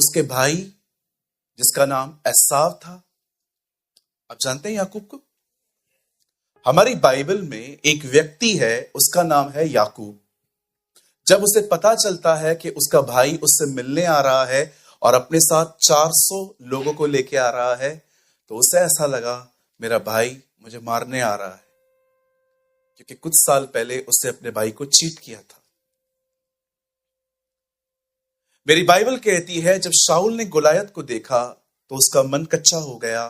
उसके भाई जिसका नाम एसाव था। आप जानते हैं याकूब को? हमारी बाइबल में एक व्यक्ति है, उसका नाम है याकूब। जब उसे पता चलता है कि उसका भाई उससे मिलने आ रहा है और अपने साथ 400 लोगों को लेके आ रहा है, तो उसे ऐसा लगा मेरा भाई मुझे मारने आ रहा है, क्योंकि कुछ साल पहले उसने अपने भाई को चीट किया था। मेरी बाइबल कहती है जब शाऊल ने गोलायत को देखा तो उसका मन कच्चा हो गया,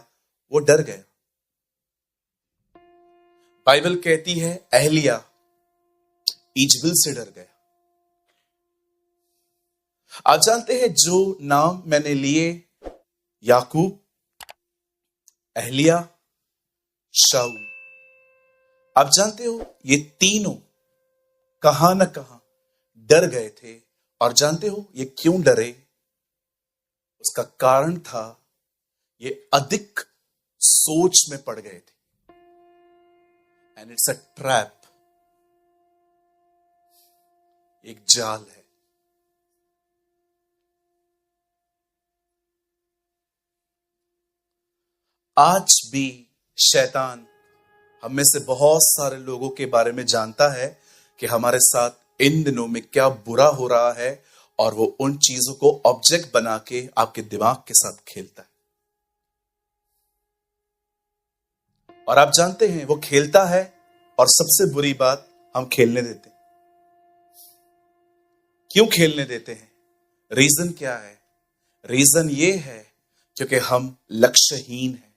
वो डर गया। बाइबल कहती है एहलिया ईजबेल से डर गया। आप जानते हैं जो नाम मैंने लिए, याकूब, एहलिया, शाऊल, आप जानते हो ये तीनों कहां न कहां डर गए थे। और जानते हो ये क्यों डरे? उसका कारण था ये अधिक सोच में पड़ गए थे। एंड इट्स अ ट्रैप, एक जाल है। आज भी शैतान हम में से बहुत सारे लोगों के बारे में जानता है कि हमारे साथ इन दिनों में क्या बुरा हो रहा है, और वो उन चीजों को ऑब्जेक्ट बना के आपके दिमाग के साथ खेलता है। और आप जानते हैं वो खेलता है, और सबसे बुरी बात, हम खेलने देते हैं। क्यों खेलने देते हैं? रीजन क्या है? रीजन ये है क्योंकि हम लक्ष्यहीन हैं।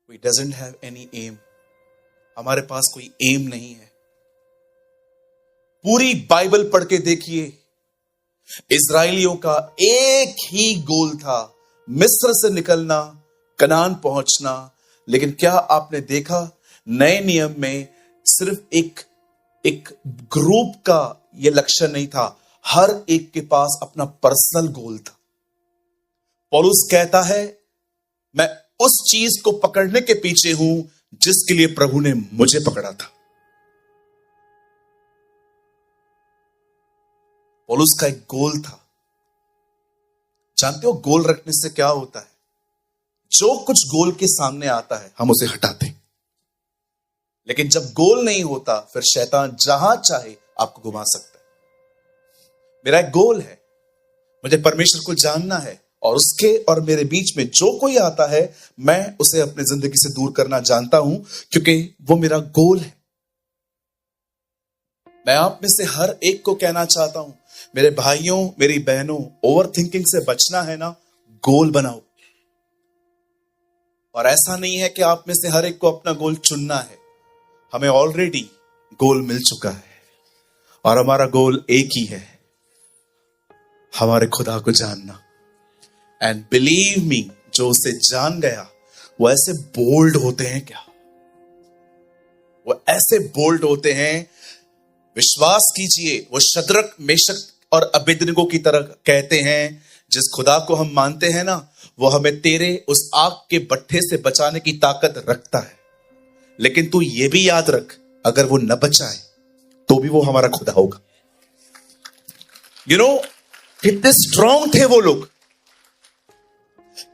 We doesn't have any aim. हमारे पास कोई एम नहीं है। पूरी बाइबल पढ़ के देखिए, इजराइलियों का एक ही गोल था, मिस्र से निकलना, कनान पहुंचना। लेकिन क्या आपने देखा, नए नियम में सिर्फ एक ग्रुप का यह लक्ष्य नहीं था, हर एक के पास अपना पर्सनल गोल था। पौलुस कहता है मैं उस चीज को पकड़ने के पीछे हूं जिसके लिए प्रभु ने मुझे पकड़ा था। पौलुस का एक गोल था। जानते हो गोल रखने से क्या होता है? जो कुछ गोल के सामने आता है हम उसे हटाते हैं। लेकिन जब गोल नहीं होता, फिर शैतान जहां चाहे आपको घुमा सकता है। मेरा एक गोल है, मुझे परमेश्वर को जानना है, और उसके और मेरे बीच में जो कोई आता है मैं उसे अपनी जिंदगी से दूर करना जानता हूं, क्योंकि वो मेरा गोल है। मैं आप में से हर एक को कहना चाहता हूं, मेरे भाइयों, मेरी बहनों, ओवर थिंकिंग से बचना है ना, गोल बनाओ। और ऐसा नहीं है कि आप में से हर एक को अपना गोल चुनना है। हमें ऑलरेडी गोल मिल चुका है, और हमारा गोल एक ही है, हमारे खुदा को जानना। एंड बिलीव मी, जो उसे जान गया वो ऐसे बोल्ड होते हैं। क्या वो ऐसे बोल्ड होते हैं, विश्वास कीजिए, वो शद्रक, मेशक और अबेदनगो की तरह कहते हैं, जिस खुदा को हम मानते हैं ना, वो हमें तेरे उस आग के भट्ठे से बचाने की ताकत रखता है। लेकिन तू ये भी याद रख, अगर वो न बचाए तो भी वो हमारा खुदा होगा। कितने स्ट्रांग थे वो लोग,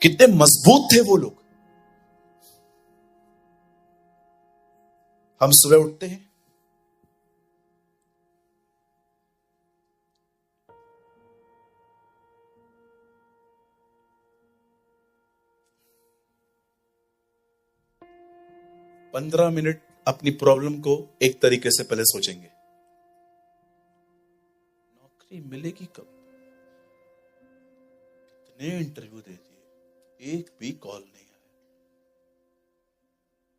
कितने मजबूत थे वो लोग। हम सुबह उठते हैं, पंद्रह मिनट अपनी प्रॉब्लम को एक तरीके से पहले सोचेंगे, नौकरी मिलेगी कब, कितने इंटरव्यू दे दिए, एक भी कॉल नहीं आया,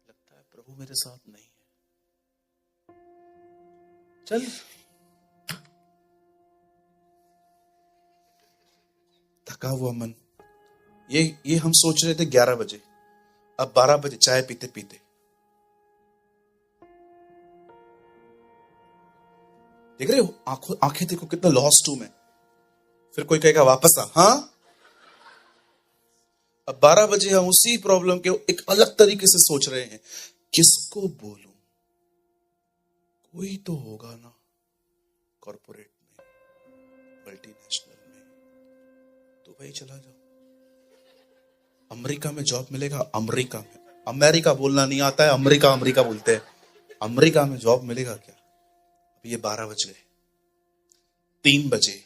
लगता है प्रभु मेरे साथ नहीं है। चल, थका हुआ मन, ये हम सोच रहे थे 11 बजे, अब 12 बजे चाय पीते पीते। देख रहे हो, आंखें देखो कितना लॉस्ट हूं मैं। फिर कोई कहेगा वापस आ, हाँ। अब 12 बजे हम उसी प्रॉब्लम के एक अलग तरीके से सोच रहे हैं, किसको बोलूं, कोई तो होगा ना, कॉर्पोरेट में, मल्टीनेशनल में, तो दुबई चला जाओ, अमेरिका में जॉब मिलेगा, अमेरिका में, अमेरिका बोलना नहीं आता है, अमेरिका अमेरिका बोलते हैं, अमेरिका में जॉब मिलेगा क्या? अभी ये 12 बज गए, 3 बजे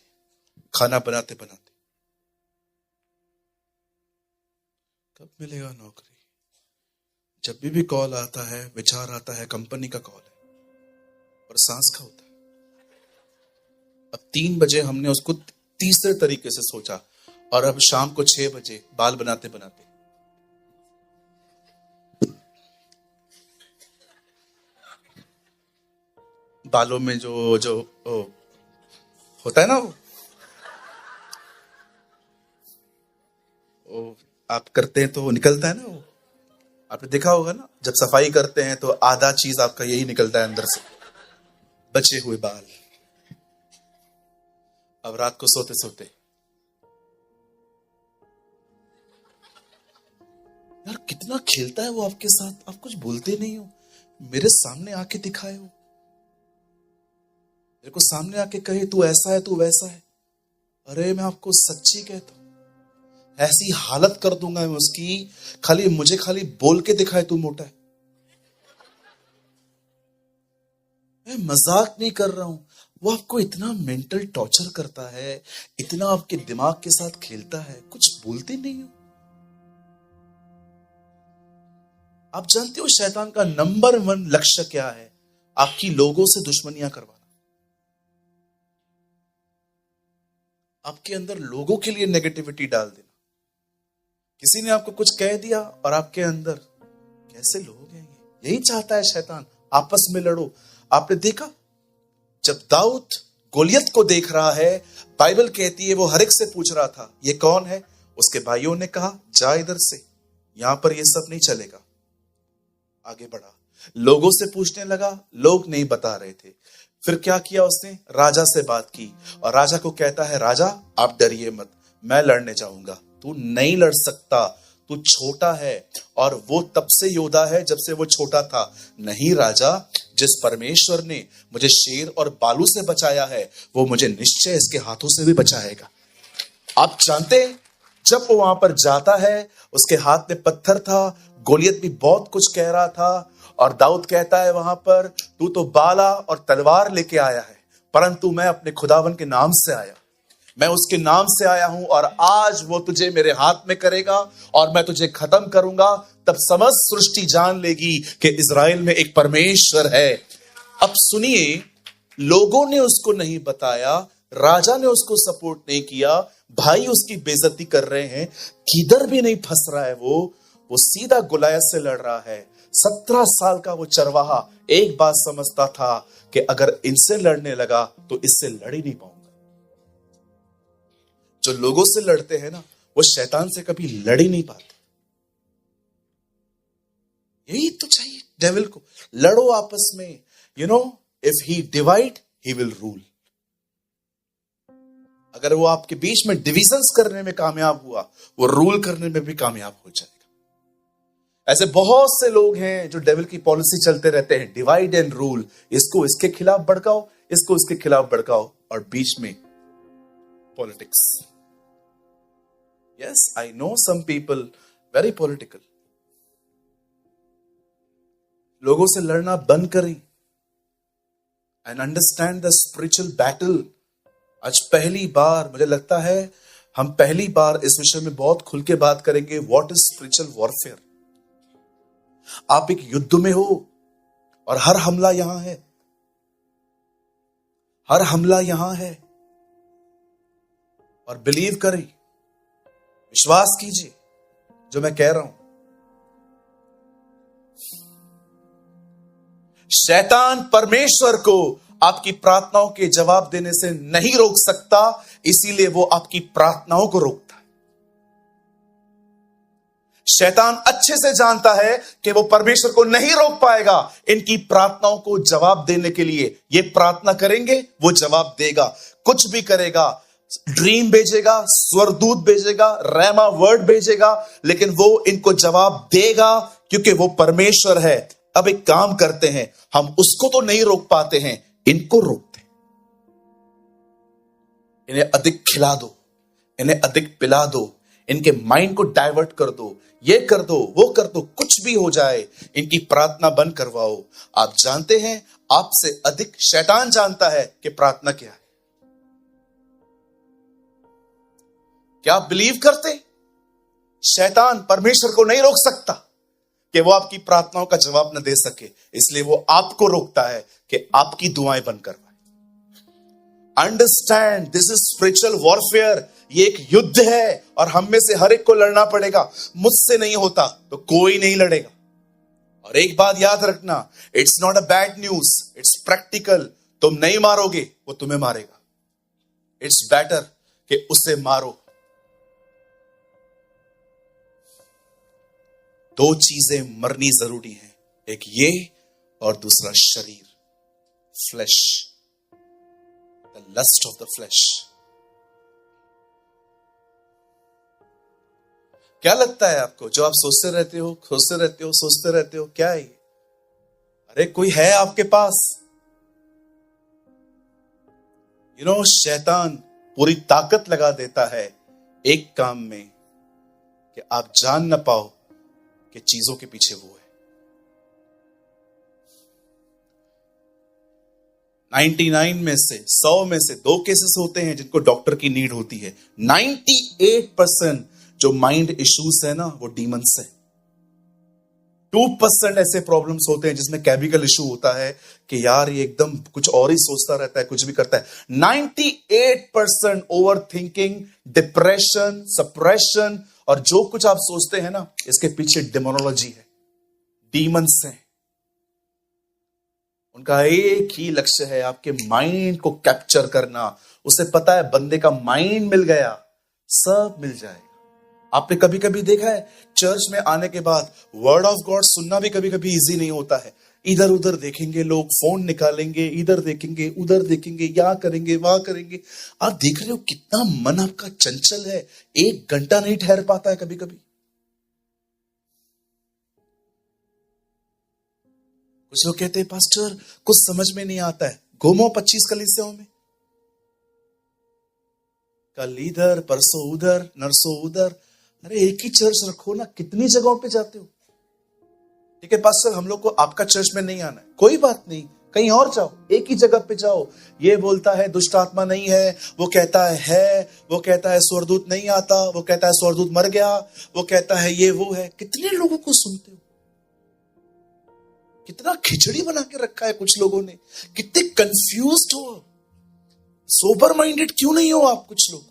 खाना बनाते बनाते कब मिलेगा नौकरी? जब भी कॉल आता है, विचार आता है, कंपनी का कॉल है और सांस का होता है। अब 3 बजे हमने उसको तीसरे तरीके से सोचा और अब शाम को 6 बजे बाल बनाते बनाते बालों में जो जो होता है ना, वो आप करते हैं तो वो निकलता है ना, वो आपने देखा होगा ना, जब सफाई करते हैं तो आधा चीज आपका यही निकलता है अंदर से, बचे हुए बाल। अब रात को सोते सोते यार कितना खेलता है वो आपके साथ, आप कुछ बोलते नहीं हो, मेरे सामने आके दिखाए हो, मेरे को सामने आके कहे तू ऐसा है तू वैसा है। अरे मैं आपको सच्ची कहता हूं, ऐसी हालत कर दूंगा मैं उसकी, खाली मुझे खाली बोल के दिखाए तू मोटा है। मैं मजाक नहीं कर रहा हूं, वो आपको इतना मेंटल टॉर्चर करता है, इतना आपके दिमाग के साथ खेलता है, कुछ बोलते नहीं हो। आप जानते हो शैतान का नंबर 1 लक्ष्य क्या है? आपकी लोगों से दुश्मनियां करवाना, आपके अंदर लोगों के लिए नेगेटिविटी डाल देना। किसी ने आपको कुछ कह दिया और आपके अंदर कैसे लोग हैं ये, यही चाहता है शैतान, आपस में लड़ो। आपने देखा जब दाऊद गोलियत को देख रहा है, बाइबल कहती है वो हर एक से पूछ रहा था ये कौन है, उसके भाइयों ने कहा जा इधर से, यहां पर ये सब नहीं चलेगा। आगे बढ़ा, लोगों से पूछने लगा, लोग नहीं बता रहे थे। फिर क्या किया उसने, राजा से बात की और राजा को कहता है राजा आप डरिए मत, मैं लड़ने जाऊंगा। तू नहीं लड़ सकता, तू छोटा है, और वो तब से योद्धा है जब से वो छोटा था। नहीं राजा, जिस परमेश्वर ने मुझे शेर और बालू से बचाया है वो मुझे निश्चय इसके हाथों से भी बचाएगा। आप जानते जब वो वहां पर जाता है, उसके हाथ में पत्थर था, गोलियत भी बहुत कुछ कह रहा था, और दाऊद कहता है वहां पर तू तो बाला और तलवार लेके आया है, परंतु मैं अपने खुदावन के नाम से आया, मैं उसके नाम से आया हूं, और आज वो तुझे मेरे हाथ में करेगा और मैं तुझे खत्म करूंगा। तब समस्त सृष्टि जान लेगी कि इज़राइल में एक परमेश्वर है। अब सुनिए, लोगों ने उसको नहीं बताया, राजा ने उसको सपोर्ट नहीं किया, भाई उसकी बेइज्जती कर रहे हैं, किधर भी नहीं फंस रहा है वो सीधा गुलायत से लड़ रहा है। 17 साल का वो चरवाहा एक बात समझता था कि अगर इनसे लड़ने लगा तो इससे लड़ ही नहीं पाऊंगा। जो लोगों से लड़ते हैं ना, वो शैतान से कभी लड़ ही नहीं पाते। यही तो चाहिए डेविल को, लड़ो आपस में। You know, if he divide he will rule. अगर वो आपके बीच में डिविजन्स करने में कामयाब हुआ, वो रूल करने में भी कामयाब हो जाएगा। ऐसे बहुत से लोग हैं जो डेविल की पॉलिसी चलते रहते हैं, डिवाइड एंड रूल, इसको इसके खिलाफ भड़काओ, इसको इसके खिलाफ भड़काओ, और बीच में politics. Yes, I know some people very political. लोगों से लड़ना बंद करें and understand the spiritual battle. आज पहली बार मुझे लगता है हम पहली बार इस विषय में बहुत खुल के बात करेंगे, व्हाट इज स्पिरिचुअल वॉरफेयर। आप एक युद्ध में हो और हर हमला यहां है, हर हमला यहां है, और बिलीव करें, विश्वास कीजिए जो मैं कह रहा हूं, शैतान परमेश्वर को आपकी प्रार्थनाओं के जवाब देने से नहीं रोक सकता, इसीलिए वो आपकी प्रार्थनाओं को रोकता है। शैतान अच्छे से जानता है कि वो परमेश्वर को नहीं रोक पाएगा इनकी प्रार्थनाओं को जवाब देने के लिए। ये प्रार्थना करेंगे, वो जवाब देगा, कुछ भी करेगा, ड्रीम भेजेगा, स्वरदूत भेजेगा, रैमा वर्ड भेजेगा, लेकिन वो इनको जवाब देगा क्योंकि वो परमेश्वर है। अब एक काम करते हैं, हम उसको तो नहीं रोक पाते हैं, इनको रोकते हैं। इन्हें अधिक खिला दो, इन्हें अधिक पिला दो, इनके माइंड को डाइवर्ट कर दो, ये कर दो, वो कर दो, कुछ भी हो जाए, इनकी प्रार्थना बंद करवाओ। आप जानते हैं आपसे अधिक शैतान जानता है कि प्रार्थना क्या है। क्या आप बिलीव करते? शैतान परमेश्वर को नहीं रोक सकता कि वो आपकी प्रार्थनाओं का जवाब न दे सके, इसलिए वो आपको रोकता है कि आपकी दुआएं बंद करवाए। Understand, this is spiritual warfare. ये एक युद्ध है और हम में से हर एक को लड़ना पड़ेगा। मुझसे नहीं होता तो कोई नहीं लड़ेगा। और एक बात याद रखना, it's not a bad news, it's practical. तुम नहीं मारोगे, वो तुम्हें मारेगा। इट्स बेटर कि उसे मारो। दो चीजें मरनी जरूरी है, एक ये और दूसरा शरीर, flesh, the lust of the flesh. क्या लगता है आपको जो आप सोचते रहते हो, सोचते रहते हो, क्या है? अरे कोई है आपके पास? शैतान पूरी ताकत लगा देता है एक काम में कि आप जान ना पाओ कि चीजों के पीछे वो है। 99 में से 100 में से 2 केसेस होते हैं जिनको डॉक्टर की नीड होती है। 98% जो माइंड इश्यूज है ना, वो डीमंस है। 2% ऐसे प्रॉब्लम्स होते हैं जिसमें केमिकल इशू होता है कि यार ये एकदम कुछ और ही सोचता रहता है, कुछ भी करता है। 98% ओवर थिंकिंग, डिप्रेशन, सप्रेशन और जो कुछ आप सोचते हैं ना, इसके पीछे डेमोनोलॉजी है, डीमंस हैं। उनका एक ही लक्ष्य है, आपके माइंड को कैप्चर करना। उसे पता है बंदे का माइंड मिल गया, सब मिल जाएगा। आपने कभी कभी देखा है चर्च में आने के बाद वर्ड ऑफ गॉड सुनना भी कभी कभी इजी नहीं होता है। इधर उधर देखेंगे लोग, फोन निकालेंगे, इधर देखेंगे, उधर देखेंगे, यहां करेंगे, वहां करेंगे। आप देख रहे हो कितना मन आपका चंचल है, 1 घंटा नहीं ठहर पाता है कभी कभी। कुछ लोग कहते हैं पास्टर कुछ समझ में नहीं आता है, घूमो 25 कलीसियाओं में, कल इधर, परसों उधर, नरसों उधर। अरे एक ही चर्च रखो ना, कितनी जगहों पे जाते हो? ठीक है पास्टर, हम लोग को आपका चर्च में नहीं आना है, कोई बात नहीं, कहीं और जाओ, एक ही जगह पे जाओ। ये बोलता है दुष्ट आत्मा नहीं है, वो कहता है, वो कहता है स्वर्गदूत नहीं आता, वो कहता है स्वर्गदूत मर गया, वो कहता है ये वो है। कितने लोगों को सुनते हो? कितना खिचड़ी बना के रखा है कुछ लोगों ने, कितने कंफ्यूज्ड हो, सोबर माइंडेड क्यों नहीं हो आप कुछ लोग?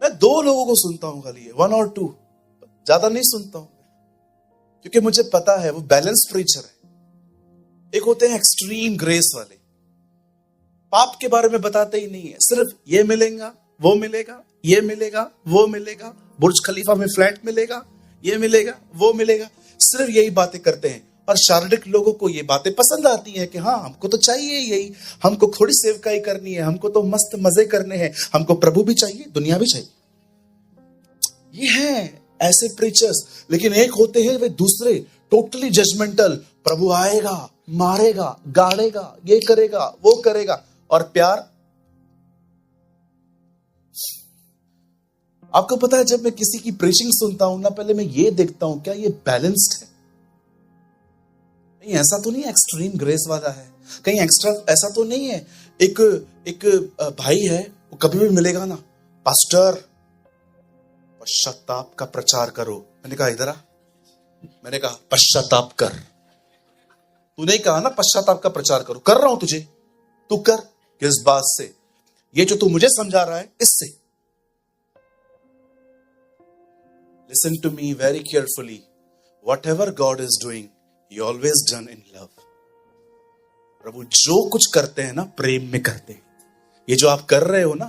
मैं 2 लोगों को सुनता हूं खाली, 1 और 2, ज्यादा नहीं सुनता हूं, क्योंकि मुझे पता है वो बैलेंस प्रीचर है। एक होते हैं एक्सट्रीम ग्रेस वाले, पाप के बारे में बताते ही नहीं है, सिर्फ ये मिलेगा, वो मिलेगा, ये मिलेगा, वो मिलेगा, बुर्ज खलीफा में फ्लैट मिलेगा, ये मिलेगा, वो मिलेगा, सिर्फ यही बातें करते हैं। और शारीरिक लोगों को ये बातें पसंद आती हैं कि हाँ हमको तो चाहिए यही, हमको थोड़ी सेवकाई करनी है, हमको तो मस्त मजे करने हैं, हमको प्रभु भी चाहिए, दुनिया भी चाहिए। ये है ऐसे प्रीचर्स। लेकिन एक होते हैं वे दूसरे, टोटली जजमेंटल, प्रभु आएगा, मारेगा, गाड़ेगा, ये करेगा, वो करेगा। और प्यार, आपको पता है जब मैं किसी की प्रीचिंग सुनता हूं ना, पहले मैं ये देखता हूं क्या ये बैलेंस्ड है, कहीं ऐसा तो नहीं एक्सट्रीम ग्रेस वाला है, कहीं एक्स्ट्रा ऐसा तो नहीं है। एक भाई है, वो कभी भी मिलेगा ना, पास्टर पश्चाताप का प्रचार करो। मैंने कहा इधर आ, मैंने कहा पश्चाताप कर। तूने कहा ना पश्चाताप का प्रचार करो, कर रहा हूं तुझे, तू कर। किस बात से? ये जो तू मुझे समझा रहा है इससे। Listen to me very carefully, whatever God is doing He always done in love. प्रभु जो कुछ करते हैं ना प्रेम में करते हैं। ये जो आप कर रहे हो ना,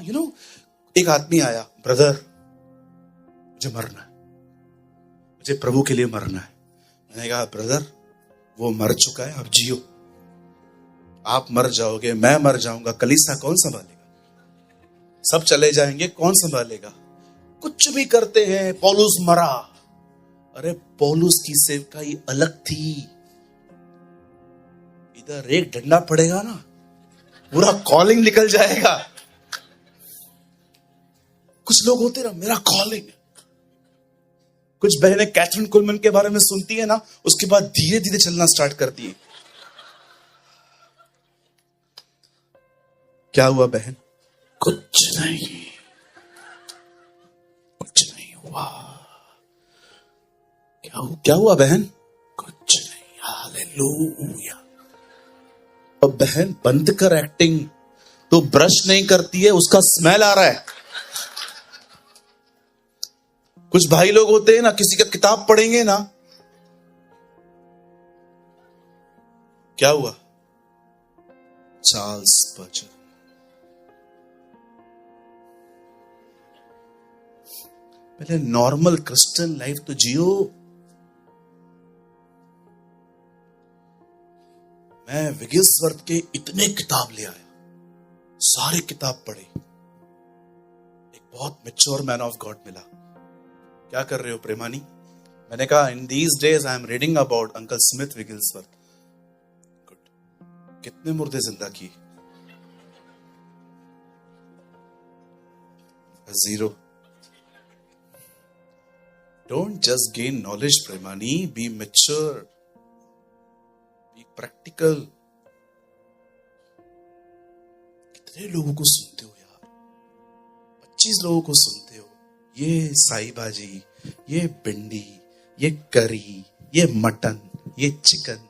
एक आदमी आया, ब्रदर मुझे मरना है, मुझे प्रभु के लिए मरना है। मैंने कहा ब्रदर वो मर चुका है, आप जियो, आप मर जाओगे, मैं मर जाऊंगा, कलीसिया कौन संभालेगा? सब चले जाएंगे, कौन संभालेगा? कुछ भी करते हैं। पौलुस मरा, अरे पौलुस की सेवकाई अलग थी। इधर एक डंडा पड़ेगा ना, पूरा कॉलिंग निकल जाएगा। कुछ लोग होते ना, मेरा कॉलिंग। कुछ बहनें कैथरीन कुलमन के बारे में सुनती है ना, उसके बाद धीरे धीरे चलना स्टार्ट करती है। क्या हुआ बहन? कुछ नहीं, कुछ नहीं हुआ। क्या हुआ बहन? कुछ नहीं। हालेलुया। अब बहन बंद कर एक्टिंग, तो ब्रश नहीं करती है, उसका स्मेल आ रहा है। कुछ भाई लोग होते हैं ना, किसी का किताब पढ़ेंगे ना, क्या हुआ? चार्ल्स स्पर्जन। पहले नॉर्मल क्रिश्चियन लाइफ तो जियो। मैं विगिल्सवर्थ के इतने किताब ले आया, सारे किताब पढ़े, एक बहुत मैच्योर मैन ऑफ गॉड मिला। क्या कर रहे हो प्रेमानी? मैंने कहा in these days I am reading about uncle Smith Wigglesworth. Good. कितने मुर्दे जिंदा किए? 0। Don't just gain knowledge Premani, be mature, be practical. कितने लोगों को सुनते हो यार? 25 लोगों को सुनते हो। ये साई भाजी, ये भिंडी, ये करी, ये मटन, ये चिकन,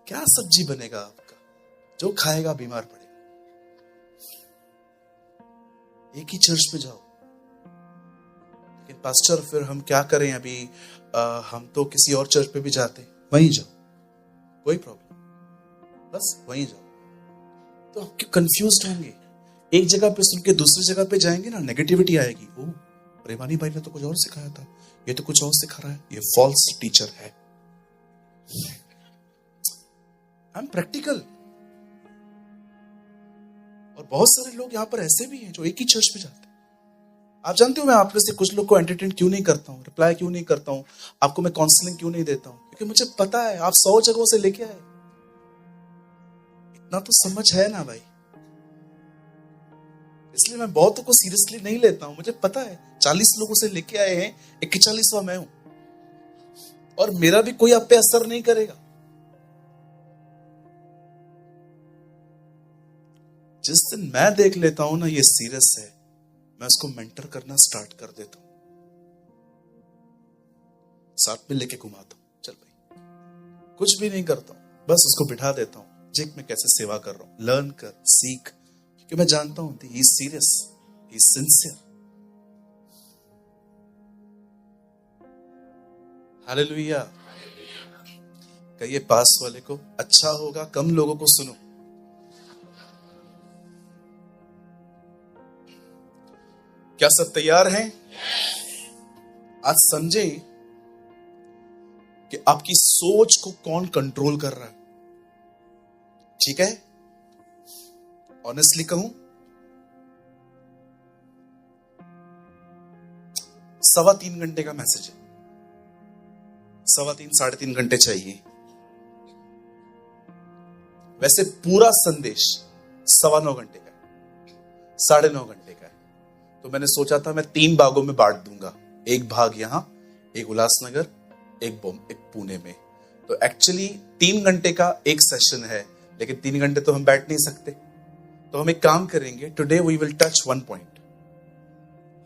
क्या सब्जी बनेगा आपका? जो खाएगा बीमार पड़ेगा। एक ही चर्च पे जाओ। लेकिन पास्टर फिर हम क्या करें अभी? हम तो किसी और चर्च पे भी जाते हैं। वहीं जाओ, कोई प्रॉब्लम, बस वहीं जाओ। तो आप क्यों कंफ्यूज होंगे? एक जगह पे सुन के दूसरी जगह पे जाएंगे ना, नेगेटिविटी आएगी। ओ प्रेमानी भाई ने तो कुछ और सिखाया था, ये तो कुछ और सिखा रहा है, ये फॉल्स टीचर है। I am practical. और बहुत सारे लोग यहां पर ऐसे भी हैं जो एक ही चर्च में जाते हैं। आप जानते हो मैं आप में से कुछ लोग को एंटरटेन क्यों नहीं करता हूं, रिप्लाई क्यों नहीं करता हूं, आपको मैं काउंसलिंग क्यों नहीं देता हूं? क्योंकि मुझे पता है आप 100 जगहों से लेके आए। इतना तो समझ है ना भाई। इसलिए मैं बहुतों को सीरियसली नहीं लेता हूं। मुझे पता है 40 लोगों से लेके आए हैं, 41वां मैं हूं, और मेरा भी कोई आप पे असर नहीं करेगा। जिस दिन मैं देख लेता हूं ना ये सीरियस है, मैं उसको मेंटर करना स्टार्ट कर देता हूं, साथ में लेके घुमाता हूं। चल भाई, कुछ भी नहीं करता हूं, बस उसको बिठा देता हूं, जेक में कैसे सेवा कर रहा हूं, लर्न कर, सीख। क्योंकि मैं जानता हूं he is serious, he is sincere. Hallelujah. कहिए पास वाले को, अच्छा होगा कम लोगों को सुनो। क्या सब तैयार हैं? आज समझे कि आपकी सोच को कौन कंट्रोल कर रहा है। ठीक है, ऑनेस्टली कहूं, 3.25 घंटे का मैसेज है। 3.25 साढ़े 3 घंटे चाहिए। वैसे पूरा संदेश 9.25 घंटे का है, 9.5 घंटे का है। तो मैंने सोचा था मैं 3 भागों में बांट दूंगा, एक भाग यहां, एक उल्लासनगर, एक पुणे में। तो एक्चुअली 3 घंटे का एक सेशन है, लेकिन 3 घंटे तो हम बैठ नहीं सकते। तो हम एक काम करेंगे, today we will touch 1 point.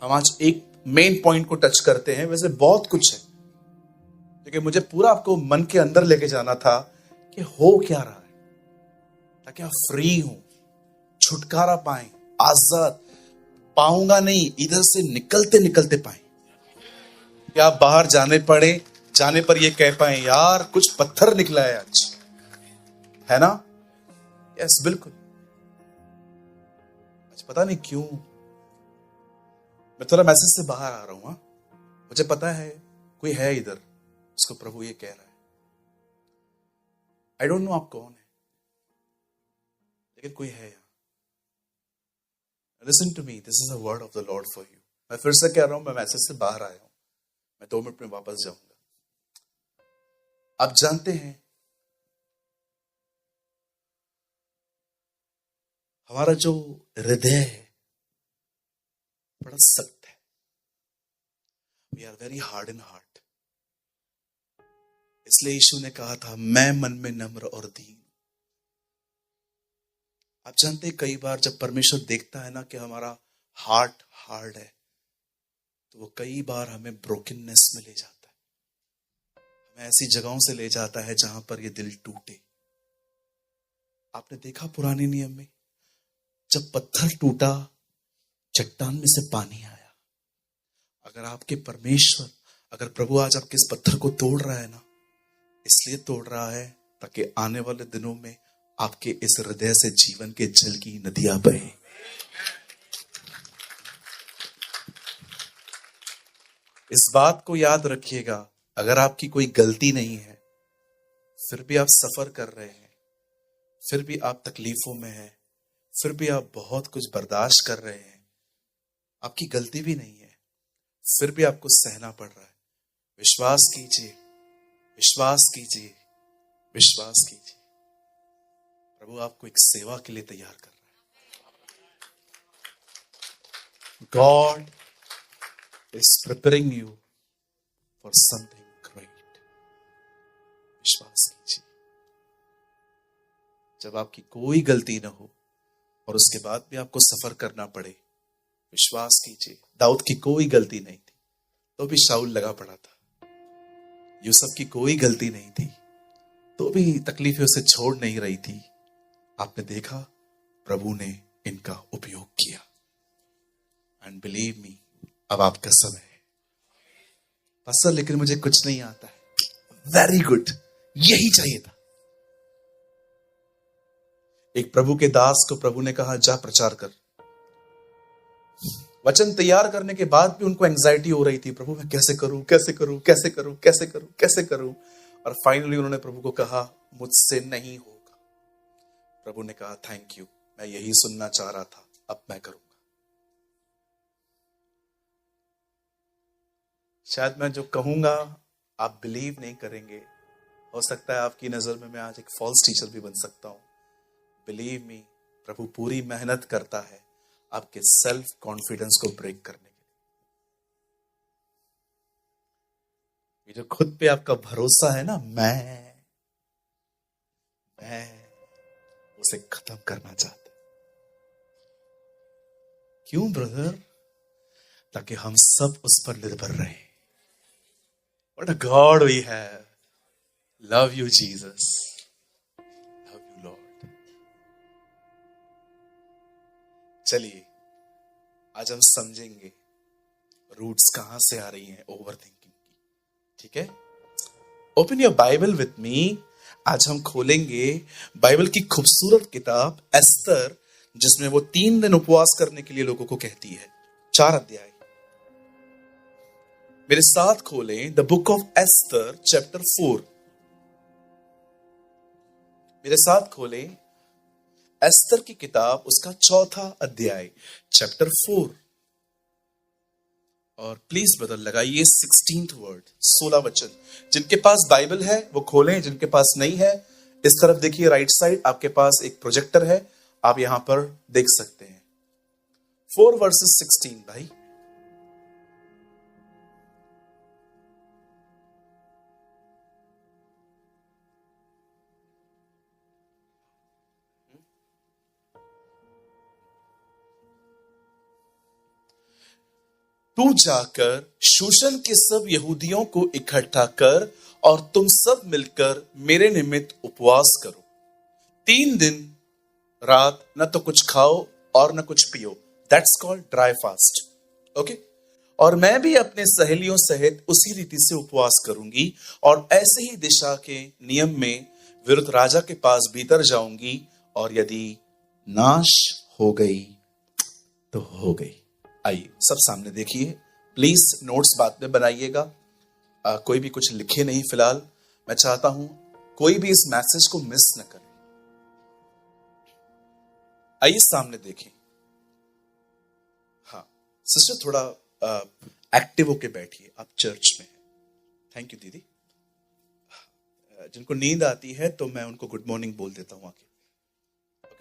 हम आज एक मेन पॉइंट को टच करते हैं। वैसे बहुत कुछ है, लेकिन मुझे पूरा आपको मन के अंदर लेके जाना था कि हो क्या रहा है, ताकि आप फ्री हो, छुटकारा पाएं, आजाद। पाऊंगा नहीं, इधर से निकलते निकलते पाए, या आप बाहर जाने पर ये कह पाए यार कुछ पत्थर निकला है आज, है ना? यस बिल्कुल। आज पता नहीं क्यों मैं थोड़ा मैसेज से बाहर आ रहा हूं। मुझे पता है कोई है इधर, उसको प्रभु ये कह रहा है। आई डोंट नो आप कौन है, लेकिन कोई है यहाँ। Listen to me, this is a word of the Lord for you. मैं फिर से कह रहा हूं, मैं मैसेज से बाहर आया हूं, मैं 2 मिनट में वापस जाऊंगा। आप जानते हैं हमारा जो हृदय है बड़ा सख्त है। We are very hard in heart. इसलिए यीशु ने कहा था, मैं मन में नम्र और दीन। आप जानते हैं कई बार जब परमेश्वर देखता है ना कि हमारा हार्ट हार्ड है, तो वो कई बार हमें ब्रोकननेस में ले जाता है, हमें ऐसी जगहों से ले जाता है जहां पर ये दिल टूटे। आपने देखा पुराने नियम में जब पत्थर टूटा, चट्टान में से पानी आया। अगर आपके परमेश्वर, अगर प्रभु आज आपके इस पत्थर को तोड़ रहा है ना, इसलिए तोड़ रहा है ताकि आने वाले दिनों में आपके इस हृदय से जीवन के जल की नदियां बहे। इस बात को याद रखिएगा, अगर आपकी कोई गलती नहीं है, फिर भी आप सफर कर रहे हैं, फिर भी आप तकलीफों में हैं, फिर भी आप बहुत कुछ बर्दाश्त कर रहे हैं, आपकी गलती भी नहीं है, फिर भी आपको सहना पड़ रहा है, विश्वास कीजिए, विश्वास कीजिए, विश्वास कीजिए, प्रभु आपको एक सेवा के लिए तैयार कर रहा है। God is preparing you for something great. विश्वास कीजिए। जब आपकी कोई गलती ना हो और उसके बाद भी आपको सफर करना पड़े, विश्वास कीजिए, दाऊद की कोई गलती नहीं थी तो भी शाऊल लगा पड़ा था। यूसुफ की कोई गलती नहीं थी तो भी तकलीफें उसे छोड़ नहीं रही थी। आपने देखा प्रभु ने इनका उपयोग किया। एंड बिलीव मी, अब आपका समय है। पास्टर लेकिन मुझे कुछ नहीं आता है। वेरी गुड, यही चाहिए था। एक प्रभु के दास को प्रभु ने कहा, जा प्रचार कर। वचन तैयार करने के बाद भी उनको एंजाइटी हो रही थी, प्रभु मैं कैसे करूं, कैसे करूं, कैसे करूं, कैसे करूं, कैसे करूं। और फाइनली उन्होंने प्रभु को कहा, मुझसे नहीं होगा। प्रभु ने कहा, थैंक यू, मैं यही सुनना चाह रहा था, अब मैं करूंगा। शायद मैं जो कहूंगा आप बिलीव नहीं करेंगे। हो सकता है आपकी नजर में मैं आज एक फॉल्स टीचर भी बन सकता हूं। बिलीव मी, प्रभु पूरी मेहनत करता है आपके सेल्फ कॉन्फिडेंस को ब्रेक करने के लिए। ये जो खुद पे आपका भरोसा है ना, मैं उसे खत्म करना चाहता। क्यों ब्रदर? ताकि हम सब उस पर निर्भर रहे। What a God we have. Love you, Jesus. Love you, Lord. चलिए आज हम समझेंगे रूट्स कहां से आ रही हैं ओवर थिंकिंग की। ठीक है, open your Bible with me. आज हम खोलेंगे बाइबल की खूबसूरत किताब एस्तर, जिसमें वो 3 दिन उपवास करने के लिए लोगों को कहती है। 4 अध्याय मेरे साथ खोलें। The book of Esther chapter 4। मेरे साथ खोलें एस्तर की किताब, उसका 4था अध्याय, चैप्टर 4। और प्लीज ब्रदर लगाइए 16th वर्ड, 16 वचन। जिनके पास बाइबल है वो खोलें, जिनके पास नहीं है इस तरफ देखिए, राइट साइड आपके पास एक प्रोजेक्टर है, आप यहां पर देख सकते हैं। 4 वर्सेस 16 भाई। तू जाकर शूशन के सब यहूदियों को इकट्ठा कर और तुम सब मिलकर मेरे निमित्त उपवास करो। 3 दिन रात न तो कुछ खाओ और न कुछ पियो। That's called dry fast. Okay. और मैं भी अपने सहेलियों सहित उसी रीति से उपवास करूंगी और ऐसे ही दिशा के नियम में विरुद्ध राजा के पास भीतर जाऊंगी, और यदि नाश हो गई तो हो गई। आइए सब सामने देखिए। प्लीज नोट्स बाद में बनाइएगा। कोई भी कुछ लिखे नहीं फिलहाल। मैं चाहता हूं कोई भी इस मैसेज को मिस न करे। आइए सामने देखें। हाँ सिस्टर थोड़ा एक्टिव होके बैठिए, आप चर्च में हैं। थैंक यू दीदी। जिनको नींद आती है तो मैं उनको गुड मॉर्निंग बोल देता हूं आके।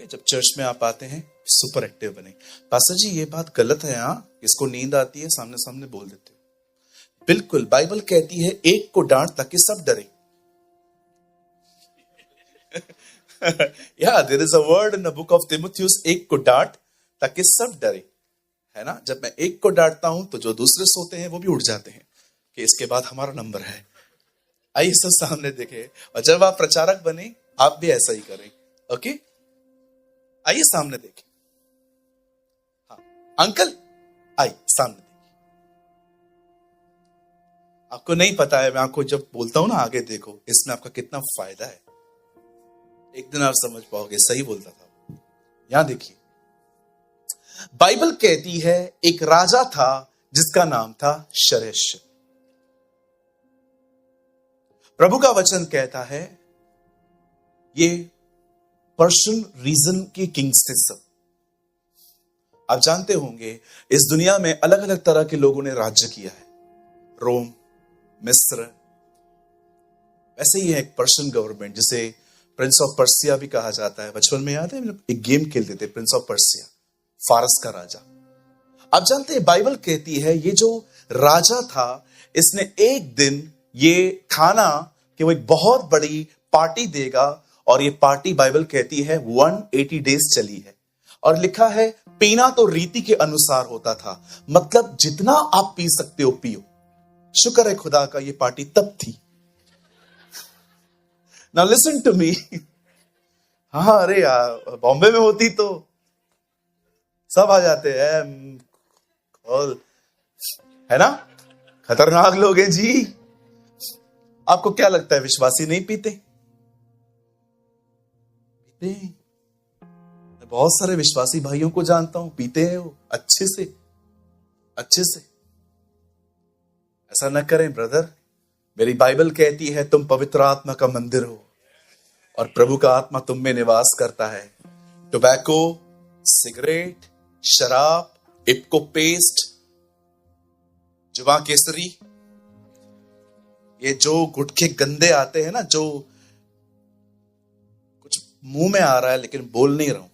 जब चर्च में आप आते हैं सुपर एक्टिव बने। पास्टर जी ये बात गलत है, हाँ, इसको नींद आती है सामने सामने बोल देते हो। बिल्कुल, बाइबल कहती है एक को डांट ताकि सब डरे। या there is a word in the book of तिमुथियुस, एक को डांट ताकि सब डरे, है ना। जब मैं एक को डांटता हूं तो जो दूसरे सोते हैं वो भी उठ जाते हैं कि इसके बाद हमारा नंबर है। आइए सब सामने देखें, और जब आप प्रचारक बने आप भी ऐसा ही करें। ओके, आइए सामने देखें। हाँ अंकल, आइए सामने देखें। आपको नहीं पता है, मैं आपको जब बोलता हूं ना आगे देखो, इसमें आपका कितना फायदा है, एक दिन आप समझ पाओगे। सही बोलता था। यहां देखिए, बाइबल कहती है एक राजा था जिसका नाम था शरेश। प्रभु का वचन कहता है ये पर्शियन रीजन के किंग्स थे सब। आप जानते होंगे इस दुनिया में अलग अलग तरह के लोगों ने राज्य किया है, रोम, मिस्र, वैसे ही है एक पर्शियन गवर्नमेंट जिसे प्रिंस ऑफ पर्सिया भी कहा जाता है। बचपन में याद है हम लोग एक गेम खेलते थे, प्रिंस ऑफ पर्सिया, फारस का राजा। आप जानते हैं बाइबल कहती है ये जो राजा था इसने एक दिन ये ठाना कि वो एक बहुत बड़ी पार्टी देगा, और ये पार्टी बाइबल कहती है 180 डेज चली है। और लिखा है पीना तो रीति के अनुसार होता था, मतलब जितना आप पी सकते हो पियो। शुक्र है खुदा का ये पार्टी तब थी। Now listen to me. हाँ अरे यार बॉम्बे में होती तो सब आ जाते हैं, है ना, खतरनाक लोग हैं जी। आपको क्या लगता है विश्वासी नहीं पीते? पीते। मैं बहुत सारे विश्वासी भाइयों को जानता हूं, पीते हैं वो अच्छे से, अच्छे से। ऐसा न करें ब्रदर। मेरी बाइबल कहती है तुम पवित्र आत्मा का मंदिर हो और प्रभु का आत्मा तुम में निवास करता है। टोबैको, सिगरेट, शराब, इप्को पेस्ट, जुबा केसरी, ये जो गुटखे गंदे आते हैं ना, जो कुछ मुंह में आ रहा है लेकिन बोल नहीं रहा हूं,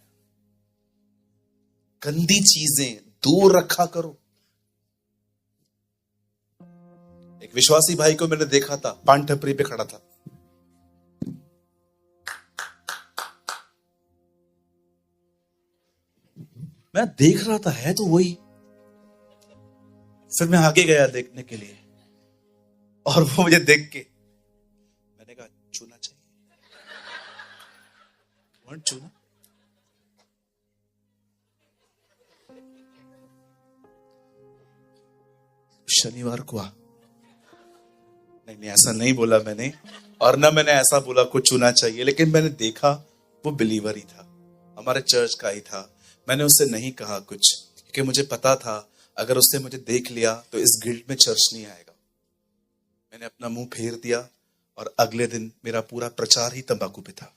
गंदी चीजें दूर रखा करो। एक विश्वासी भाई को मैंने देखा था, पान टपरी पे खड़ा था, मैं देख रहा था है तो वही। फिर मैं आगे गया देखने के लिए और वो मुझे देख के, मैंने कहा छूना चाहिए, छूना। शनिवार को आ, नहीं ऐसा नहीं बोला मैंने, और ना मैंने ऐसा बोला कुछ छूना चाहिए, लेकिन मैंने देखा वो बिलीवर ही था, हमारे चर्च का ही था। मैंने उससे नहीं कहा कुछ क्योंकि मुझे पता था अगर उसने मुझे देख लिया तो इस गिल्ट में चर्च नहीं आएगा। मैंने अपना मुंह फेर दिया और अगले दिन मेरा पूरा प्रचार ही तंबाकू पे था।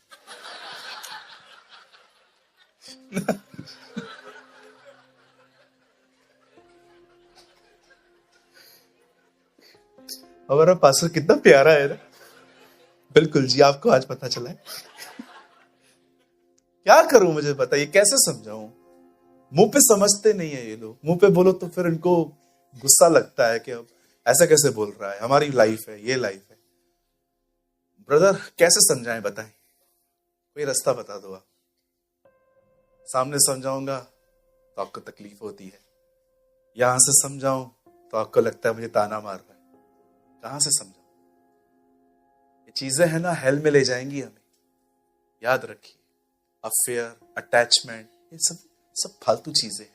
हमारा पास्टर कितना प्यारा है ना। बिल्कुल जी, आपको आज पता चला है। क्या करूं मुझे बताइए, कैसे समझाऊं? मुंह पे समझते नहीं है ये लोग, मुंह पे बोलो तो फिर इनको गुस्सा लगता है कि अब ऐसा कैसे बोल रहा है, हमारी लाइफ है, ये लाइफ है। ब्रदर कैसे समझाएं बताएं, कोई रास्ता बता दो आप। सामने समझाऊंगा तो आपको तकलीफ होती है, यहां से समझाऊं तो आपको लगता है मुझे ताना मार रहा है। कहां से समझाऊं? ये चीजें है ना हेल में ले जाएंगी हमें, याद रखिए। अफेयर, अटैचमेंट, ये सब फालतू चीजें हैं।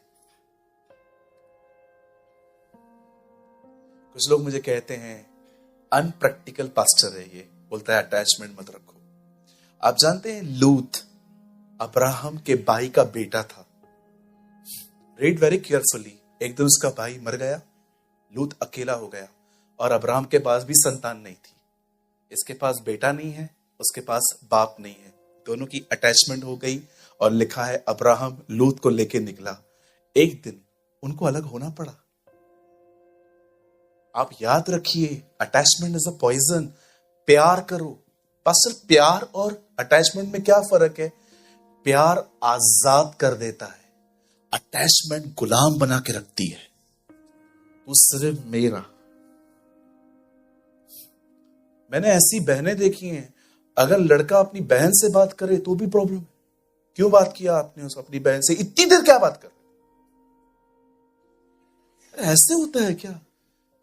कुछ लोग मुझे कहते हैं अनप्रैक्टिकल पास्टर है ये, बोलता है अटैचमेंट मत रखो। आप जानते हैं लूत अब्राहम के भाई का बेटा था। Read very carefully. एक दिन उसका भाई मर गया, लूत अकेला हो गया और अब्राहम के पास भी संतान नहीं थी। इसके पास बेटा नहीं है, उसके पास बाप नहीं है, दोनों की अटैचमेंट हो गई और लिखा है अब्राहम लूत को लेके निकला। एक दिन उनको अलग होना पड़ा। आप याद रखिए अटैचमेंट इज अ पॉइजन। प्यार करो। पास्टर प्यार और अटैचमेंट में क्या फर्क है? प्यार आजाद कर देता है, अटैचमेंट गुलाम बना के रखती है। तू सिर्फ मेरा, मैंने ऐसी बहनें देखी हैं, अगर लड़का अपनी बहन से बात करे तो भी प्रॉब्लम है। क्यों बात किया आपने उस अपनी बहन से, इतनी देर क्या बात कर रहे? ऐसे होता है क्या?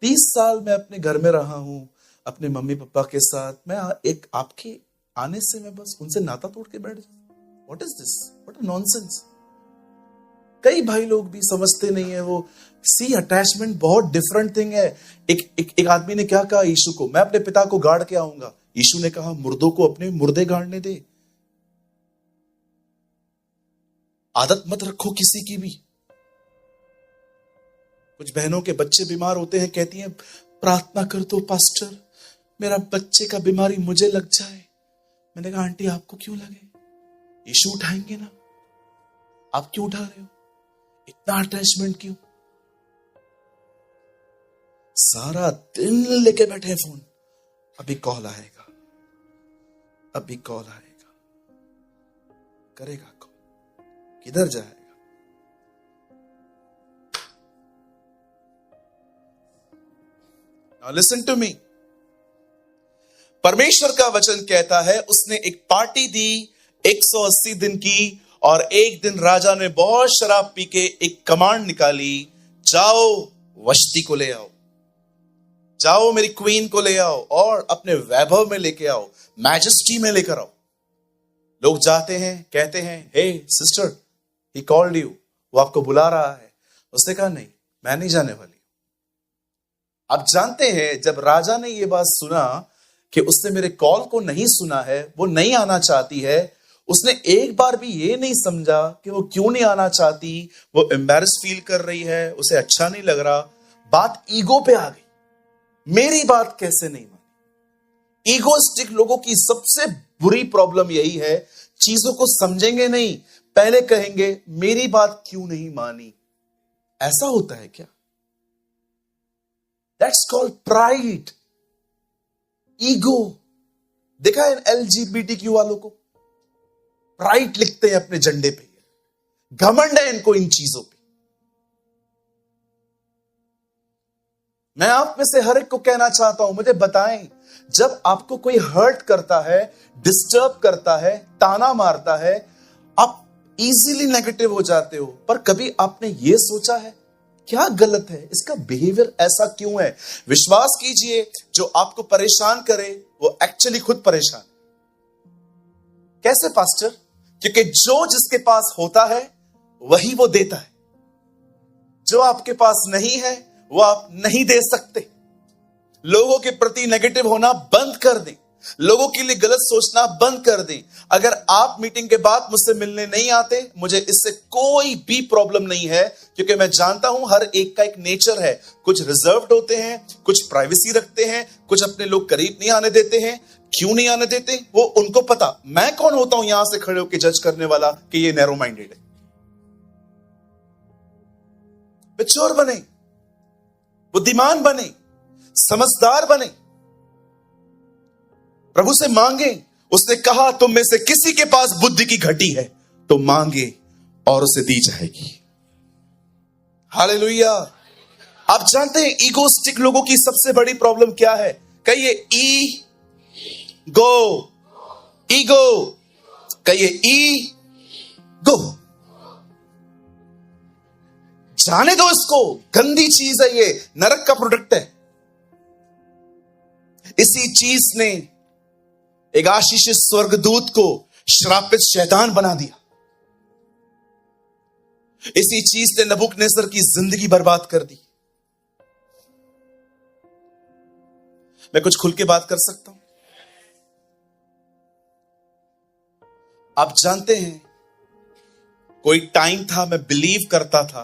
30 साल मैं अपने घर में रहा हूं अपने मम्मी पापा के साथ, मैं एक आपके आने से मैं बस उनसे नाता तोड़ के बैठ जाता। What is this, what a nonsense. कई भाई लोग भी समझते नहीं है वो। सी, अटैचमेंट बहुत डिफरेंट थिंग है। एक आदमी ने क्या कहा यीशु को, मैं अपने पिता को गाड़ के आऊंगा। यीशु ने कहा मुर्दों को अपने मुर्दे गाड़ने दे। आदत मत रखो किसी की भी। कुछ बहनों के बच्चे बीमार होते हैं, कहती हैं प्रार्थना कर दो पास्टर, मेरा बच्चे का बीमारी मुझे लग जाए। मैंने कहा आंटी आपको क्यों लगे, यीशु उठाएंगे ना, आप क्यों उठा रहे हो? इतना अटैचमेंट क्यों? सारा दिन लेके बैठे हैं फोन, अभी कॉल आएगा, अभी कॉल आएगा, करेगा कॉल, किधर जाएगा? Now listen to me. परमेश्वर का वचन कहता है उसने एक पार्टी दी 180 दिन की, और एक दिन राजा ने बहुत शराब पी के एक कमांड निकाली, जाओ वश्ती को ले आओ, जाओ मेरी क्वीन को ले आओ और अपने वैभव में लेके आओ, मैजेस्टी में लेकर आओ। लोग जाते हैं, कहते हैं हे सिस्टर ही कॉल्ड यू, वो आपको बुला रहा है। उसने कहा नहीं, मैं नहीं जाने वाली। आप जानते हैं जब राजा ने ये बात सुना कि उसने मेरे कॉल को नहीं सुना है, वो नहीं आना चाहती है, उसने एक बार भी ये नहीं समझा कि वो क्यों नहीं आना चाहती, वो एम्बैरेस फील कर रही है, उसे अच्छा नहीं लग रहा। बात ईगो पे आ गई, मेरी बात कैसे नहीं मानी। ईगोइस्टिक लोगों की सबसे बुरी प्रॉब्लम यही है, चीजों को समझेंगे नहीं, पहले कहेंगे मेरी बात क्यों नहीं मानी। ऐसा होता है क्या? That's called pride, ego। देखा है LGBTQ वालों को, प्राइड लिखते हैं अपने झंडे पे, घमंड है इनको इन चीजों पे। मैं आप में से हर एक को कहना चाहता हूं, मुझे बताएं, जब आपको कोई हर्ट करता है, डिस्टर्ब करता है, ताना मारता है, आप इजीली नेगेटिव हो जाते हो, पर कभी आपने यह सोचा है क्या गलत है, इसका बिहेवियर ऐसा क्यों है? विश्वास कीजिए, जो आपको परेशान करे वो एक्चुअली खुद परेशान। कैसे पास्टर? क्योंकि जो जिसके पास होता है वही वो देता है, जो आपके पास नहीं है वो आप नहीं दे सकते। लोगों के प्रति नेगेटिव होना बंद कर दें, लोगों के लिए गलत सोचना बंद कर दें। अगर आप मीटिंग के बाद मुझसे मिलने नहीं आते, मुझे इससे कोई भी प्रॉब्लम नहीं है, क्योंकि मैं जानता हूं हर एक का एक नेचर है। कुछ रिजर्व्ड होते हैं, कुछ प्राइवेसी रखते हैं, कुछ अपने लोग करीब नहीं आने देते हैं। क्यों नहीं आने देते वो उनको पता। मैं कौन होता हूं यहां से खड़े होकर जज करने वाला कि ये नैरो माइंडेड है। मैच्योर बने, बुद्धिमान बने, समझदार बने, प्रभु से मांगे। उसने कहा तुम में से किसी के पास बुद्धि की घटी है तो मांगे और उसे दी जाएगी। हालेलुया। आप जानते हैं ईगोस्टिक लोगों की सबसे बड़ी प्रॉब्लम क्या है? कहिए ईगो, कहिए ईगो। जाने दो इसको, गंदी चीज है, ये नरक का प्रोडक्ट है। इसी चीज ने एक आशीषित स्वर्गदूत को श्रापित शैतान बना दिया। इसी चीज ने नबूकदनेस्सर की जिंदगी बर्बाद कर दी। मैं कुछ खुल के बात कर सकता हूं? आप जानते हैं कोई टाइम था मैं बिलीव करता था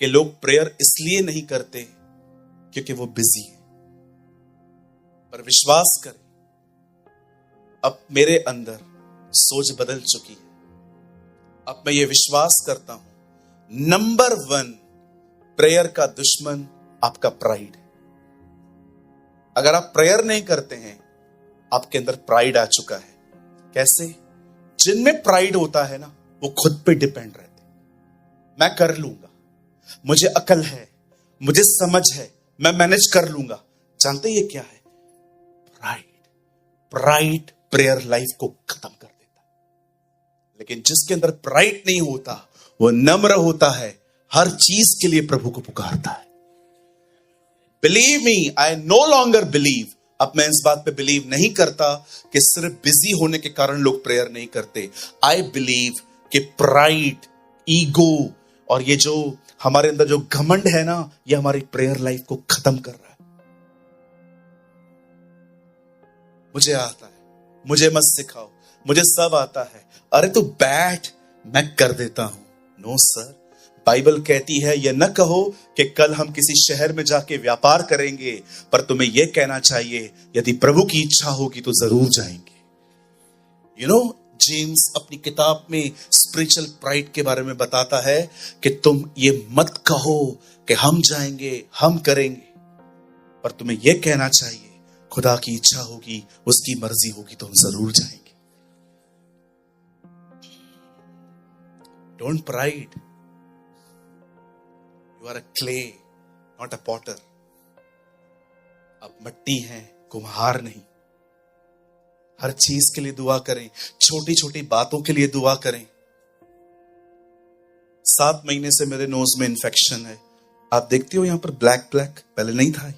कि लोग प्रेयर इसलिए नहीं करते क्योंकि वो बिजी है, पर विश्वास करें अब मेरे अंदर सोच बदल चुकी है। अब मैं ये विश्वास करता हूं नंबर 1 प्रेयर का दुश्मन आपका प्राइड है। अगर आप प्रेयर नहीं करते हैं, आपके अंदर प्राइड आ चुका है। कैसे? जिनमें प्राइड होता है ना, वो खुद पे डिपेंड रहते। मैं कर लूंगा, मुझे अकल है, मुझे समझ है, मैं मैनेज कर लूंगा। जानते ये क्या है? प्राइड। प्राइड प्रेयर लाइफ को खत्म कर देता है। लेकिन जिसके अंदर प्राइड नहीं होता, वो नम्र होता है, हर चीज के लिए प्रभु को पुकारता है। Believe me, I know longer believe, अब मैं इस बात पे बिलीव नहीं करता कि सिर्फ बिजी होने के कारण लोग प्रेयर नहीं करते। आई बिलीव कि प्राइड, ईगो और ये जो हमारे अंदर जो घमंड है ना, ये हमारी प्रेयर लाइफ को खत्म कर रहा है। मुझे आता है, मुझे मत सिखाओ, मुझे सब आता है। अरे तू बैठ, मैं कर देता हूं। नो सर, बाइबल कहती है ये न कहो कि कल हम किसी शहर में जाके व्यापार करेंगे, पर तुम्हें यह कहना चाहिए यदि प्रभु की इच्छा होगी तो जरूर जाएंगे। यू नो, जेम्स अपनी किताब में स्पिरिचुअल प्राइड के बारे में बताता है कि तुम ये मत कहो कि हम जाएंगे, हम करेंगे, पर तुम्हें यह कहना चाहिए खुदा की इच्छा होगी, उसकी मर्जी होगी तो हम जरूर जाएंगे। Don't pride, you are a clay not a potter. आप मट्टी हैं, कुम्हार नहीं। हर चीज के लिए दुआ करें, छोटी छोटी बातों के लिए दुआ करें। 7 महीने से मेरे नोज में इंफेक्शन है। आप देखते हो यहां पर ब्लैक ब्लैक, पहले नहीं था।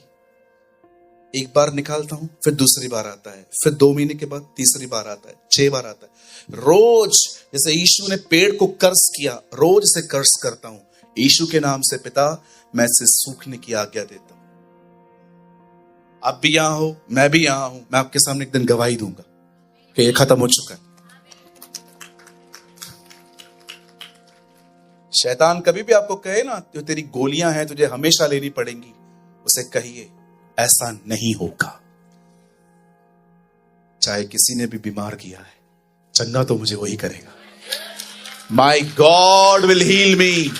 एक बार निकालता हूं, फिर दूसरी बार आता है, फिर 2 महीने के बाद तीसरी बार आता है, 6 बार आता है। रोज जैसे यीशु ने पेड़ को कर्स किया, रोज से कर्स करता हूं, यीशु के नाम से पिता मैं इसे सूखने की आज्ञा देता हूं। आप भी यहां हो, मैं भी यहां हूं, मैं आपके सामने एक दिन गवाही दूंगा कि ये खत्म हो चुका है। शैतान कभी भी आपको कहे ना जो तेरी गोलियां हैं तुझे हमेशा लेनी पड़ेंगी, उसे कहिए ऐसा नहीं होगा। चाहे किसी ने भी बीमार किया है, चंगा तो मुझे वही करेगा। माई गॉड विल हील मी।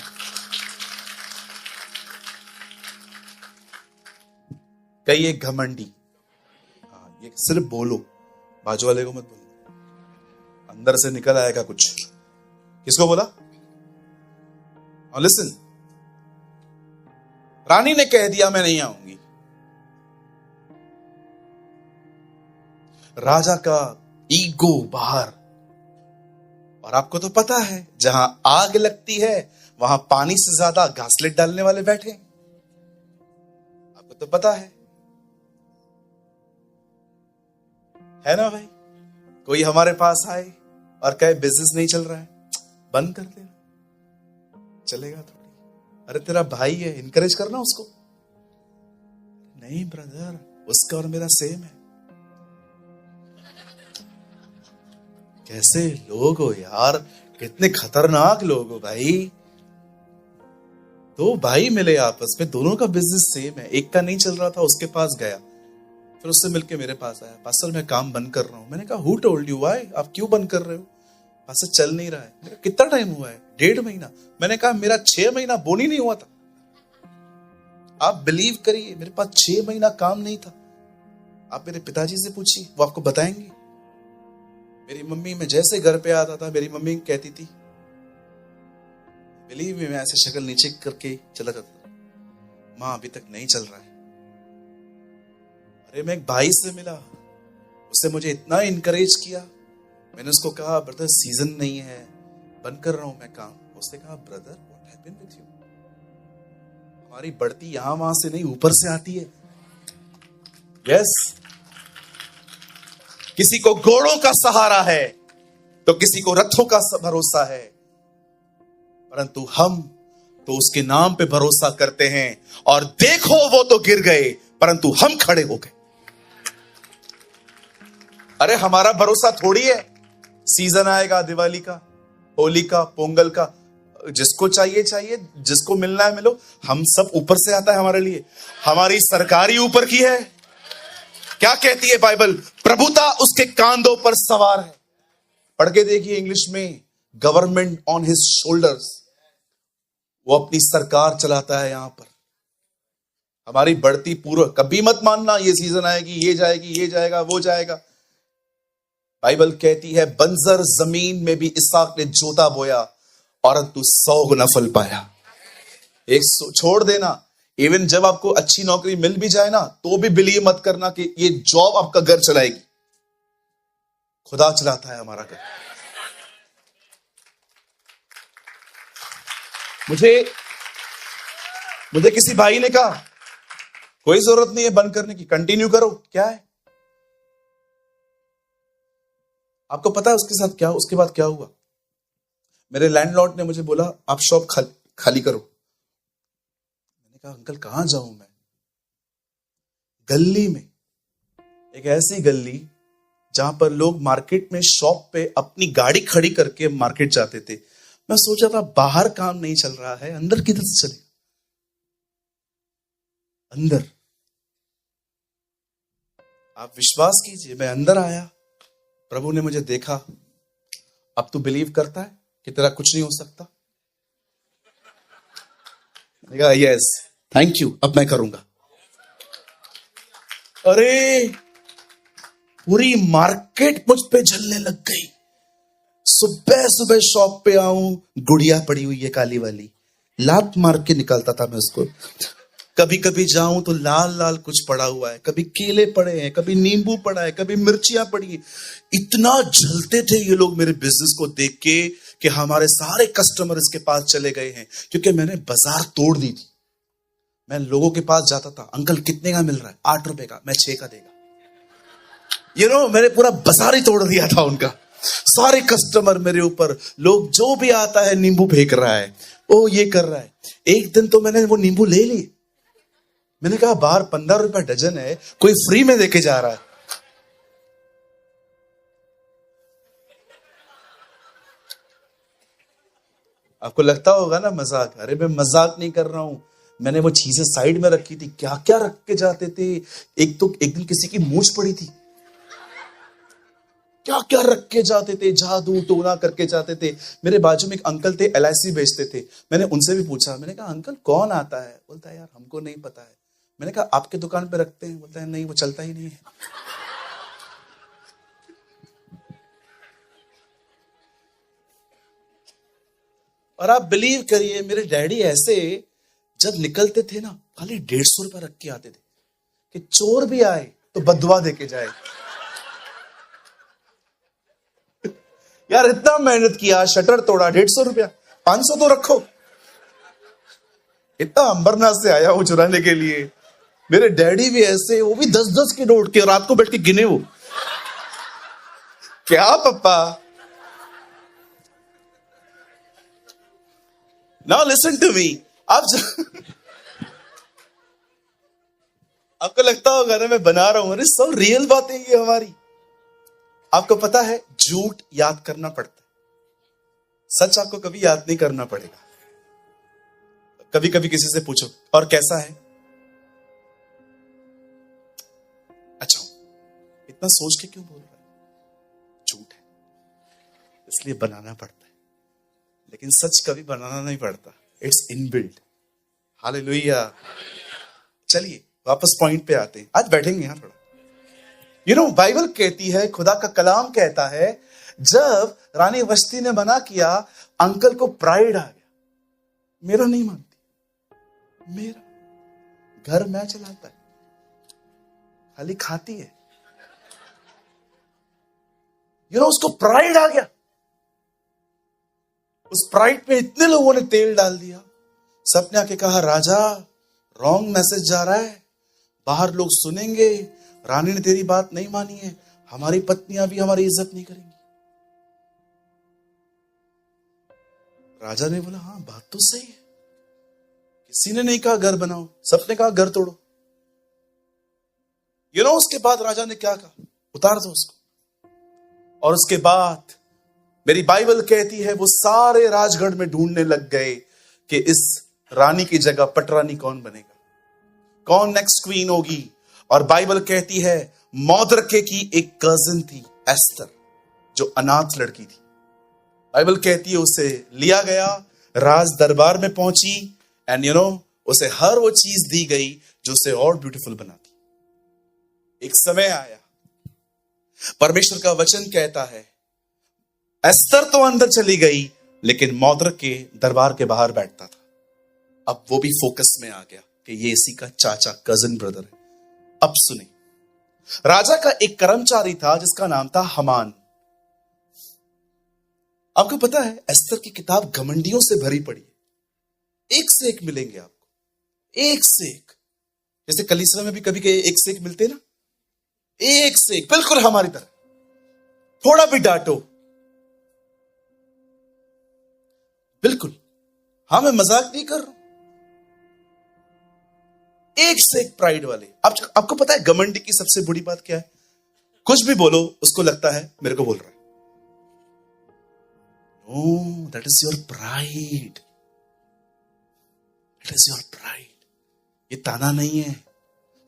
कहिए घमंडी। ये सिर्फ बोलो, बाजू वाले को मत बोलो, अंदर से निकल आएगा कुछ। किसको बोला? लिसन, रानी ने कह दिया मैं नहीं आऊंगी। राजा का ईगो बाहर। और आपको तो पता है जहां आग लगती है वहां पानी से ज्यादा घासलेट डालने वाले बैठे। आपको तो पता है ना भाई? कोई हमारे पास आए और कहे बिजनेस नहीं चल रहा है, बंद कर देना, चलेगा थोड़ी। अरे तेरा भाई है, इनकरेज करना उसको। नहीं ब्रदर, उसका और मेरा सेम है। कैसे लोग हो यार, कितने खतरनाक लोग हो भाई। 2 भाई मिले आपस में, दोनों का बिजनेस सेम है। एक का नहीं चल रहा था, उसके पास गया, फिर उससे मिलके मेरे पास आया, पास्टर मैं काम बंद कर रहा हूं। मैंने कहा हु टोल्ड यू, व्हाई, आप क्यों बंद कर रहे हो? पास्टर चल नहीं रहा है। मेरा कितना टाइम हुआ है? 1.5 महीना। मैंने कहा मेरा 6 महीना बोन ही नहीं हुआ था। आप बिलीव करिए, मेरे पास 6 महीना काम नहीं था। आप मेरे पिताजी से पूछिए, वो आपको बताएंगे। मेरी मम्मी, मैं जैसे घर पे आता था मेरी मम्मी कहती थी, बिलीव मी, मैं ऐसे शक्ल नीचे करके चला जाता था, मां अभी तक नहीं चल रहा है। अरे मैं एक भाई से मिला, उसने मुझे इतना इनकरेज किया। मैंने उसको कहा ब्रदर सीजन नहीं है, बंद कर रहा हूं मैं काम। उसने कहा brother what happened with you? हमारी बढ़ती यहां वहां से नहीं, ऊपर से आती है। यस, किसी को घोड़ों का सहारा है तो किसी को रथों का भरोसा है, परंतु हम तो उसके नाम पे भरोसा करते हैं। और देखो वो तो गिर गए परंतु हम खड़े हो गए। अरे हमारा भरोसा थोड़ी है सीजन आएगा दिवाली का, होली का, पोंगल का, जिसको चाहिए चाहिए, जिसको मिलना है मिलो। हम सब ऊपर से आता है हमारे लिए। हमारी सरकारी ऊपर की है। क्या कहती है बाइबल? प्रभुता उसके कांधों पर सवार है। पढ़ के देखिए इंग्लिश में, गवर्नमेंट ऑन हिज शोल्डर्स। वो अपनी सरकार चलाता है यहां पर। हमारी बढ़ती पूर्व, कभी मत मानना ये सीजन आएगी, ये जाएगी, ये जाएगा, वो जाएगा। बाइबल कहती है बंजर जमीन में भी इसहाक ने जोता बोया और तू 100 गुना फल पाया। एक छोड़ देना, इवन जब आपको अच्छी नौकरी मिल भी जाए ना, तो भी बिलीव मत करना कि ये जॉब आपका घर चलाएगी। खुदा चलाता है हमारा घर। मुझे किसी भाई ने कहा कोई जरूरत नहीं है बंद करने की, कंटिन्यू करो। क्या है, आपको पता है उसके बाद क्या हुआ? मेरे लैंडलॉर्ड ने मुझे बोला आप शॉप खाली करो। मैंने कहा अंकल कहां जाऊं मैं? गली में, एक ऐसी गली जहां पर लोग मार्केट में शॉप पे अपनी गाड़ी खड़ी करके मार्केट जाते थे। मैं सोचा था बाहर काम नहीं चल रहा है, अंदर किधर से चलेगा? अंदर, आप विश्वास कीजिए, मैं अंदर आया, प्रभु ने मुझे देखा, अब तू बिलीव करता है कि तेरा कुछ नहीं हो सकता? मैंने कहा यस थैंक यू, अब मैं करूंगा। अरे पूरी मार्केट मुझ पे जलने लग गई। सुबह सुबह शॉप पे आऊं, गुड़िया पड़ी हुई है काली वाली, लात मार के निकालता था मैं उसको। कभी कभी जाऊं तो लाल लाल कुछ पड़ा हुआ है, कभी केले पड़े हैं, कभी नींबू पड़ा है, कभी मिर्चियां पड़ी है। इतना जलते थे ये लोग मेरे बिजनेस को देख के कि हमारे सारे कस्टमर इसके पास चले गए हैं, क्योंकि मैंने बाजार तोड़ दी थी। मैं लोगों के पास जाता था, अंकल कितने का मिल रहा है? 8 रुपए का। मैं 6 का देगा। मैंने पूरा बाजार ही तोड़ दिया था उनका। सारे कस्टमर मेरे ऊपर, लोग जो भी आता है नींबू फेंक रहा है, ओ ये कर रहा है। एक दिन तो मैंने वो नींबू ले लिए। मैंने कहा बाहर 15 रुपए डजन है, कोई फ्री में देके जा रहा है। आपको लगता होगा ना मजाक, अरे मैं मजाक नहीं कर रहा हूं। मैंने वो चीजें साइड में रखी थी, क्या क्या रख के जाते थे। एक दिन किसी की मूंछ पड़ी थी, क्या क्या रख के जाते थे, जादू टोना करके जाते थे। मेरे बाजू में एक अंकल थे, LIC बेचते थे। मैंने उनसे भी पूछा, मैंने कहा अंकल कौन आता है? बोलता है यार हमको नहीं पता है। मैंने कहा आपके दुकान पे रखते हैं? बोलता है नहीं वो चलता ही नहीं है। और आप बिलीव करिए, मेरे डैडी ऐसे जब निकलते थे ना, खाली 150 रुपए रख के आते थे कि चोर भी आए तो बदुआ देके जाए। यार इतना मेहनत किया, शटर तोड़ा, 150 रुपया, 500 तो रखो। इतना अंबरनाथ से आया हूं चुराने के लिए। मेरे डैडी भी ऐसे, वो भी 10-10 के नोट के, रात को बैठ के गिने वो। क्या पप्पा? Now listen to me. आपको लगता होगा ना मैं बना रहा हूं, अरे सब रियल बातें ये हमारी। आपको पता है झूठ याद करना पड़ता है, सच आपको कभी याद नहीं करना पड़ेगा। कभी कभी किसी से पूछो और कैसा है, अच्छा इतना सोच के क्यों बोल रहा है? झूठ है, इसलिए बनाना पड़ता है। लेकिन सच कभी बनाना नहीं पड़ता, इट्स इनबिल्ट। हालेलुया। चलिए वापस पॉइंट पे आते हैं, आज बैठेंगे यहां थोड़ा। बाइबल कहती है, खुदा का कलाम कहता है, जब रानी वस्ती ने मना किया, अंकल को प्राइड आ गया। मेरा नहीं मानती, मेरा घर मैं चलाता है, खाली खाती है। उसको प्राइड आ गया। उस प्राइड पे इतने लोगों ने तेल डाल दिया। सबने आके कहा राजा रॉन्ग मैसेज जा रहा है, बाहर लोग सुनेंगे, रानी ने तेरी बात नहीं मानी है, हमारी पत्नियां भी हमारी इज्जत नहीं करेंगी। राजा ने बोला हाँ बात तो सही है, किसी ने नहीं कहा घर बनाओ, सबने कहा घर तोड़ो। उसके बाद राजा ने क्या कहा, उतार दो उसको। और उसके बाद मेरी बाइबल कहती है वो सारे राजगढ़ में ढूंढने लग गए कि इस रानी की जगह पटरानी कौन बनेगा, कौन नेक्स्ट क्वीन होगी। और बाइबल कहती है मौद्रके की एक कजिन थी एस्तर, जो अनाथ लड़की थी। बाइबल कहती है उसे लिया गया, राज दरबार में पहुंची, एंड उसे हर वो चीज दी गई जो उसे और ब्यूटीफुल बनाती। एक समय आया, परमेश्वर का वचन कहता है एस्तर तो अंदर चली गई, लेकिन मौद्रके दरबार के बाहर बैठता था। अब वो भी फोकस में आ गया कि ये इसी का चाचा, कजिन ब्रदर है। अब सुने, राजा का एक कर्मचारी था जिसका नाम था हमान। आपको पता है एस्तर की किताब घमंडियों से भरी पड़ी है, एक से एक मिलेंगे आपको, एक से एक। जैसे कलीसिया में भी कभी कभी एक से एक मिलते ना, एक से एक, बिल्कुल हमारी तरह। थोड़ा भी डांटो, बिल्कुल। हाँ, मैं मजाक नहीं कर रहा हूं। एक से एक प्राइड वाले। आपको पता है घमंडी की सबसे बुरी बात क्या है? कुछ भी बोलो उसको लगता है मेरे को बोल रहा है। No, that is your pride, that is your pride. ये ताना नहीं है।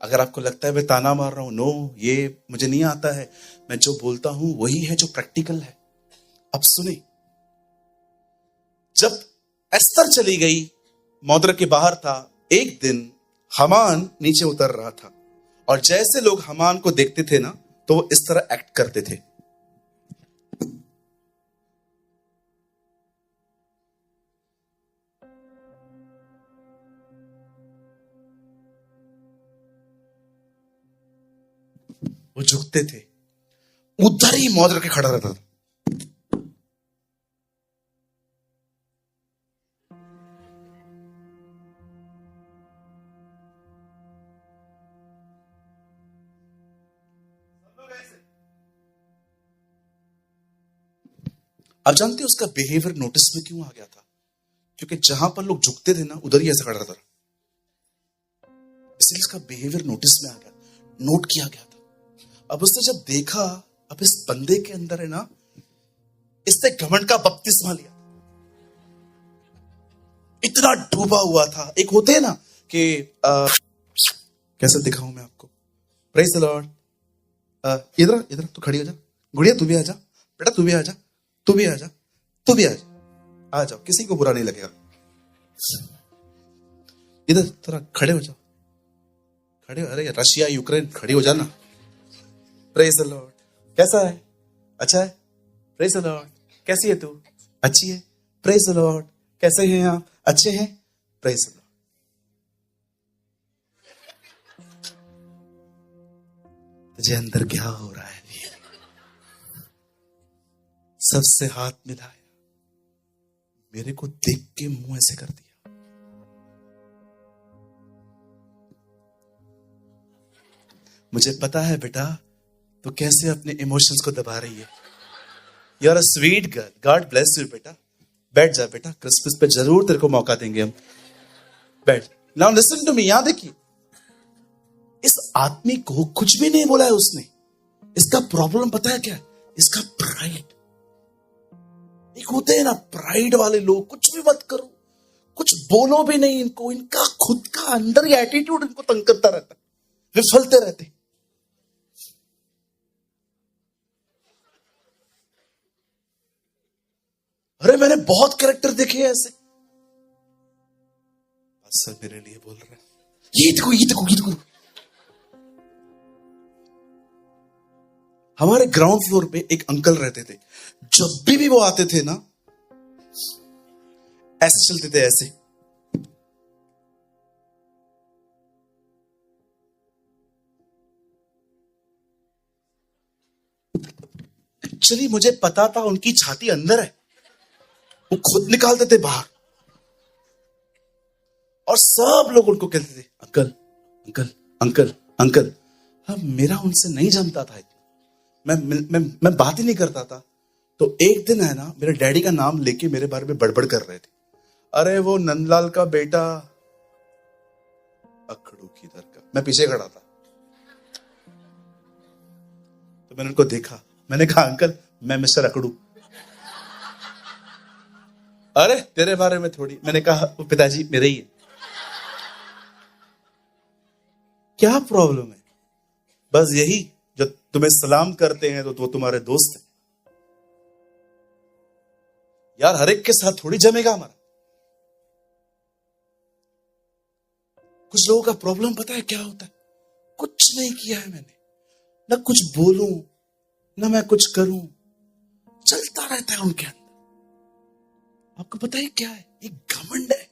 अगर आपको लगता है मैं ताना मार रहा हूं, नो, ये मुझे नहीं आता है। मैं जो बोलता हूं वही है जो प्रैक्टिकल है। अब सुने, जब एस्तर चली गई, मौद्र के बाहर था, एक दिन हमान नीचे उतर रहा था, और जैसे लोग हमान को देखते थे ना, तो वो इस तरह एक्ट करते थे। वो झुकते थे, उधर ही मौद्र के खड़ा रहता था। आप जानते हो उसका बिहेवियर नोटिस में क्यों आ गया था? क्योंकि जहां पर लोग झुकते थे ना, उधर ही ऐसा खड़ा रहता था, इसलिए उसका बिहेवियर नोटिस में आ गया, नोट किया गया था। अब उसने जब देखा, अब इस बंदे के अंदर है ना, इसने घमंड का बपतिस्मा लिया, इतना डूबा हुआ था। एक होते हैं ना कि कैसे दिखाऊं मैं आपको? Praise the Lord. इधर इधर तू खड़ी हो जा, गुड़िया तू भी आ जा, बेटा तू भी आ जा, तू भी आ जा, तू भी आ जा, आ जाओ, किसी को बुरा नहीं लगेगा। इधर थोड़ा खड़े हो जाओ, खड़े हो। अरे रशिया यूक्रेन, खड़ी हो जाना। Praise the Lord. कैसा है? अच्छा है। Praise the Lord. कैसी है तू? अच्छी है। Praise the Lord. कैसे हैं आप? अच्छे हैं। Praise the Lord. तुझे अंदर क्या हो रहा है? सबसे हाथ मिलाया, मेरे को देख के मुंह ऐसे कर दिया। मुझे पता है बेटा तो कैसे अपने इमोशंस को दबा रही है। You are a sweet girl, God bless you बेटा। बैठ जा बेटा, क्रिसमस पे जरूर तेरे को मौका देंगे हम। बैठ। नाउ लिसन टू मी, यहां देखिए, इस आदमी को कुछ भी नहीं बोला है उसने। इसका प्रॉब्लम पता है क्या है? इसका प्राइड। एक होते हैं ना प्राइड वाले लोग, कुछ भी मत करो, कुछ बोलो भी नहीं इनको, इनका खुद का अंदर ही एटीट्यूड इनको तंग करता रहता है, विफलते रहते। अरे मैंने बहुत कैरेक्टर देखे हैं ऐसे। सर मेरे लिए बोल रहे हैं, ये देखो ये देखो ये देखो। हमारे ग्राउंड फ्लोर पे एक अंकल रहते थे, जब भी वो आते थे ना, ऐसे चलते थे, ऐसे। एक्चुअली मुझे पता था उनकी छाती अंदर है, वो खुद निकालते थे बाहर, और सब लोग उनको कहते थे अंकल अंकल अंकल अंकल। हाँ, मेरा उनसे नहीं जमता था इतना, मैं बात ही नहीं करता था। तो एक दिन है ना, मेरे डैडी का नाम लेके मेरे बारे में बड़बड़ कर रहे थे। अरे वो नंदलाल का बेटा अखड़ू किधर का। मैं पीछे खड़ा था, तो मैंने उनको देखा, मैंने कहा अंकल मैं मिस्टर अकड़ू। अरे तेरे बारे में थोड़ी। मैंने कहा वो पिताजी मेरे ही है। क्या प्रॉब्लम है? बस यही, जो तुम्हें सलाम करते हैं तो वो तुम्हारे दोस्त हैं। यार हर एक के साथ थोड़ी जमेगा हमारा। कुछ लोगों का प्रॉब्लम पता है क्या होता है? कुछ नहीं किया है मैंने, ना कुछ बोलूं ना मैं कुछ करूं, चलता रहता है उनके अंदर। आपको पता है क्या है? एक घमंड है।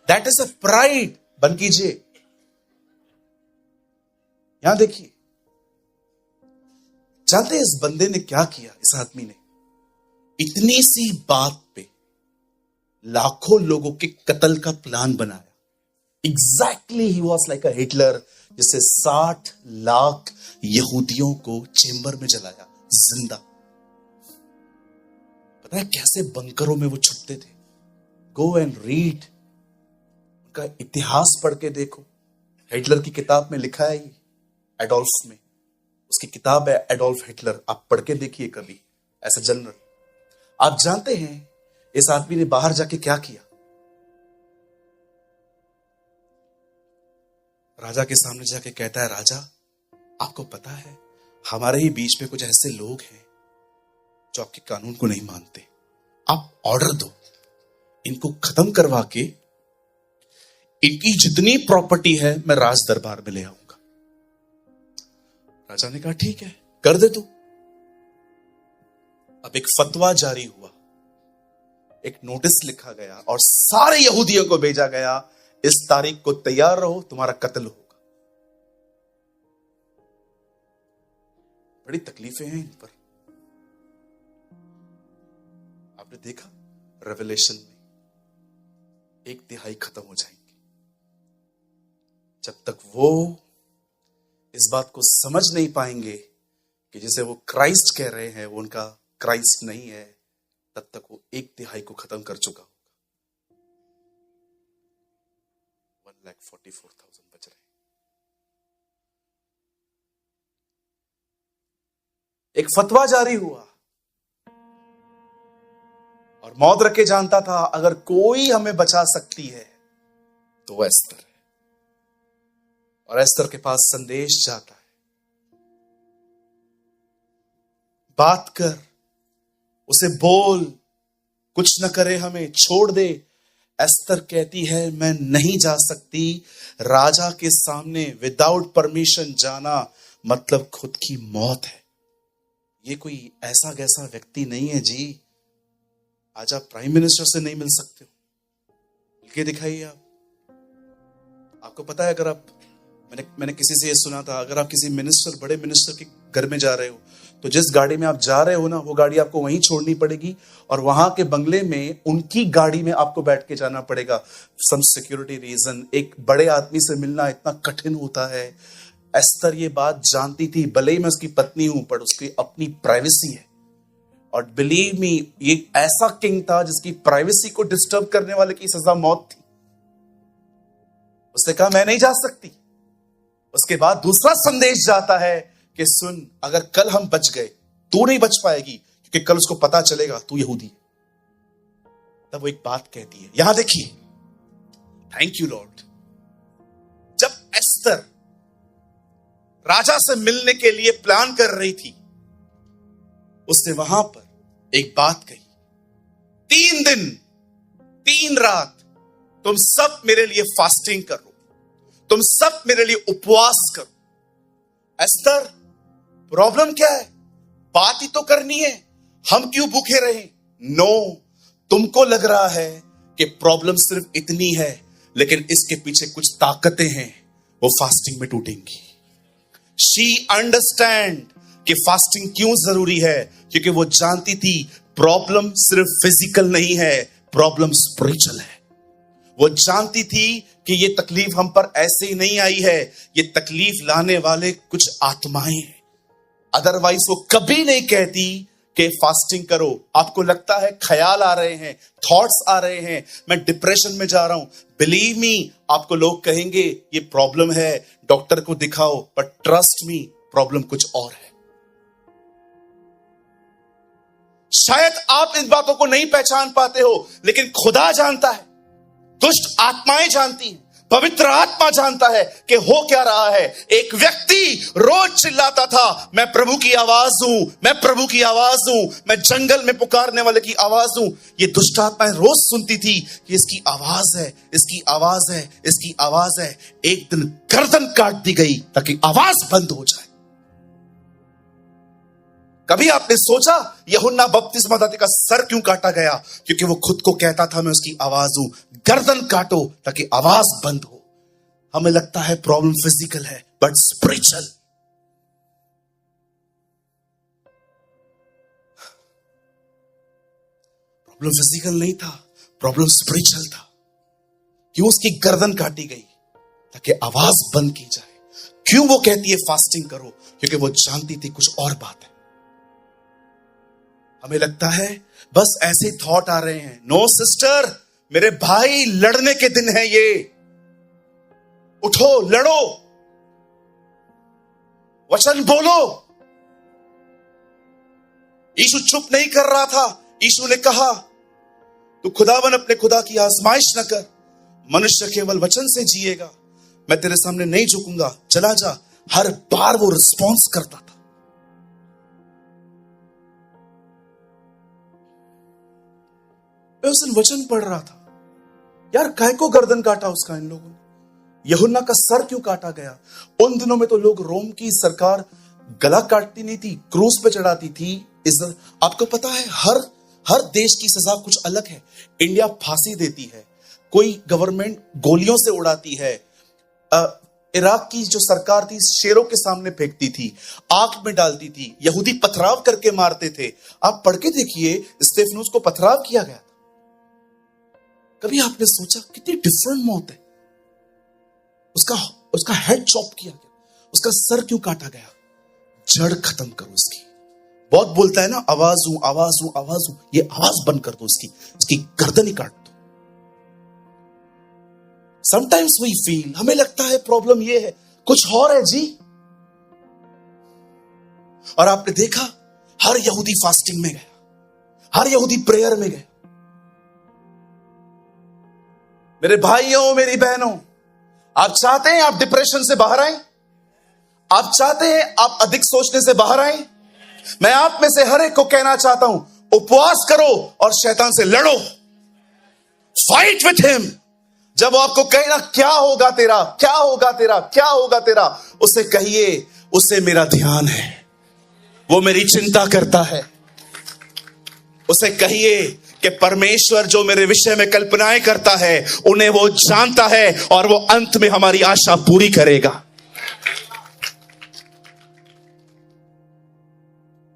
That is a pride. बंद कीजिए, यहां देखिए, जानते हैं इस बंदे ने क्या किया? इस आदमी ने इतनी सी बात पे लाखों लोगों के कत्ल का प्लान बनाया। Exactly he was like a Hitler, जिससे 60 लाख यहूदियों को चेंबर में जलाया जिंदा। पता है कैसे बंकरों में वो छुपते थे? गो एंड रीड, उनका इतिहास पढ़ के देखो। हिटलर की किताब में लिखा है, एडोल्फ में, उसकी किताब है एडोल्फ हिटलर, आप पढ़ के देखिए कभी ऐसा जनरल। आप जानते हैं इस आदमी ने बाहर जाके क्या किया? राजा के सामने जाके कहता है, राजा आपको पता है हमारे ही बीच में कुछ ऐसे लोग हैं जो आपके कानून को नहीं मानते, आप ऑर्डर दो, इनको खत्म करवा के इनकी जितनी प्रॉपर्टी है मैं राज दरबार में ले आऊंगा। राजा ने कहा ठीक है, कर दे तू। अब एक फतवा जारी हुआ, एक नोटिस लिखा गया और सारे यहूदियों को भेजा गया, इस तारीख को तैयार रहो, तुम्हारा कत्ल होगा। बड़ी तकलीफें हैं इन पर। आपने देखा रेवलेशन में 1/3 खत्म हो जाएंगे। जब तक वो इस बात को समझ नहीं पाएंगे कि जिसे वो क्राइस्ट कह रहे हैं वो उनका क्राइस्ट नहीं है, तब तक वो 1/3 को खत्म कर चुका होगा। 1,44,000 बच रहे। एक फतवा जारी हुआ और मौद्रके जानता था अगर कोई हमें बचा सकती है तो वो एस्तर है। और एस्तर के पास संदेश जाता है, बात कर, उसे बोल, कुछ न करे हमें, छोड़ दे। एस्तर कहती है मैं नहीं जा सकती, राजा के सामने विदाउट परमिशन जाना मतलब खुद की मौत है। ये कोई ऐसा गैसा व्यक्ति नहीं है जी, आज आप प्राइम मिनिस्टर से नहीं मिल सकते हो, मिलके दिखाइए आप। आपको पता है, अगर आप, मैंने किसी से ये सुना था, अगर आप किसी मिनिस्टर, बड़े मिनिस्टर के घर में जा रहे हो तो जिस गाड़ी में आप जा रहे हो ना, वो गाड़ी आपको वहीं छोड़नी पड़ेगी और वहां के बंगले में उनकी गाड़ी में आपको बैठ के जाना पड़ेगा। Some security reason. एक बड़े आदमी से मिलना इतना कठिन होता है। एस्तर ये बात जानती थी, भले ही मैं उसकी पत्नी हूं, पर उसकी अपनी प्राइवेसी है। और बिलीव मी, ये ऐसा किंग था जिसकी प्राइवेसी को डिस्टर्ब करने वाले की सजा मौत थी। उसने कहा मैं नहीं जा सकती। उसके बाद दूसरा संदेश जाता है कि सुन, अगर कल हम बच गए, तू नहीं बच पाएगी, क्योंकि कल उसको पता चलेगा तू यहूदी है। तब वो एक बात कहती है, यहां देखिए, थैंक यू लॉर्ड। जब एस्तर राजा से मिलने के लिए प्लान कर रही थी, उसने वहां पर एक बात कही, 3 दिन 3 रात तुम सब मेरे लिए फास्टिंग करो, तुम सब मेरे लिए उपवास करो। एस्तर, प्रॉब्लम क्या है? बात ही तो करनी है, हम क्यों भूखे रहे? नो, तुमको लग रहा है कि प्रॉब्लम सिर्फ इतनी है, लेकिन इसके पीछे कुछ ताकतें हैं, वो फास्टिंग में टूटेंगी। शी अंडरस्टैंड कि फास्टिंग क्यों जरूरी है, क्योंकि वो जानती थी प्रॉब्लम सिर्फ फिजिकल नहीं है, प्रॉब्लम स्पिरिचुअल है। वो जानती थी कि ये तकलीफ हम पर ऐसे ही नहीं आई है, ये तकलीफ लाने वाले कुछ आत्माएं हैं। अदरवाइज वो कभी नहीं कहती कि फास्टिंग करो। आपको लगता है ख्याल आ रहे हैं, थॉट्स आ रहे हैं, मैं डिप्रेशन में जा रहा हूं, बिलीव मी, आपको लोग कहेंगे ये प्रॉब्लम है, डॉक्टर को दिखाओ, बट ट्रस्ट मी, प्रॉब्लम कुछ और है। शायद आप इन बातों को नहीं पहचान पाते हो, लेकिन खुदा जानता है, दुष्ट आत्माएं जानती हैं, पवित्र आत्मा जानता है कि हो क्या रहा है। एक व्यक्ति रोज चिल्लाता था, मैं प्रभु की आवाज हूं, मैं प्रभु की आवाज हूं, मैं जंगल में पुकारने वाले की आवाज हूं। ये दुष्ट आत्माएं रोज सुनती थी कि इसकी आवाज है, इसकी आवाज है, इसकी आवाज है। एक दिन गर्दन काट दी गई ताकि आवाज बंद हो जाए। कभी आपने सोचा यूहन्ना बपतिस्मादाता का सर क्यों काटा गया? क्योंकि वो खुद को कहता था मैं उसकी आवाज हूं। गर्दन काटो ताकि आवाज बंद हो। हमें लगता है प्रॉब्लम फिजिकल है, बट स्पिरिचुअल। प्रॉब्लम फिजिकल नहीं था, प्रॉब्लम स्पिरिचुअल था। क्यों उसकी गर्दन काटी गई? ताकि आवाज बंद की जाए। क्यों वो कहती है फास्टिंग करो? क्योंकि वो जानती थी कुछ और बात है। हमें लगता है बस ऐसे थॉट आ रहे हैं। नो सिस्टर, मेरे भाई, लड़ने के दिन है ये। उठो, लड़ो, वचन बोलो। यीशु चुप नहीं कर रहा था। यीशु ने कहा, तू खुदावन अपने खुदा की आजमाइश न कर, मनुष्य केवल वचन से जिएगा। मैं तेरे सामने नहीं झुकूंगा, चला जा। हर बार वो रिस्पॉन्स करता था। मैं उस दिन वचन पढ़ रहा था, यार काय को गर्दन काटा उसका इन लोगों ने? यूहन्ना का सर क्यों काटा गया? उन दिनों में तो लोग, रोम की सरकार गला काटती नहीं थी, क्रूस पे चढ़ाती थी। इज्जत, आपको पता है हर देश की सजा कुछ अलग है। इंडिया फांसी देती है, कोई गवर्नमेंट गोलियों से उड़ाती है। इराक की जो सरकार थी शेरों के सामने फेंकती थी, आग में डालती थी। यहूदी पथराव करके मारते थे। आप पढ़ के देखिए, स्टेफनोस को पथराव किया गया था। कभी आपने सोचा कितनी डिफरेंट मौत है? उसका हेड चॉप किया गया, उसका सर क्यों काटा गया? जड़ खत्म करो उसकी। बहुत बोलता है ना, आवाज हूं, आवाज हूं, आवाज हूं। ये आवाज बंद कर दो उसकी गर्दन ही काट दो। समटाइम्स वी फील, हमें लगता है प्रॉब्लम ये है, कुछ और है जी। और आपने देखा, हर यहूदी फास्टिंग में गया, हर यहूदी प्रेयर में गया। मेरे भाइयों, मेरी बहनों, आप चाहते हैं आप डिप्रेशन से बाहर आए? आप चाहते हैं आप अधिक सोचने से बाहर आए? मैं आप में से हर एक को कहना चाहता हूं, उपवास करो और शैतान से लड़ो। Fight with him. जब वो आपको कहना क्या होगा तेरा, क्या होगा तेरा, क्या होगा तेरा, उसे कहिए, उसे मेरा ध्यान है, वो मेरी चिंता करता है। उसे कहिए कि परमेश्वर जो मेरे विषय में कल्पनाएं करता है, उन्हें वो जानता है और वो अंत में हमारी आशा पूरी करेगा।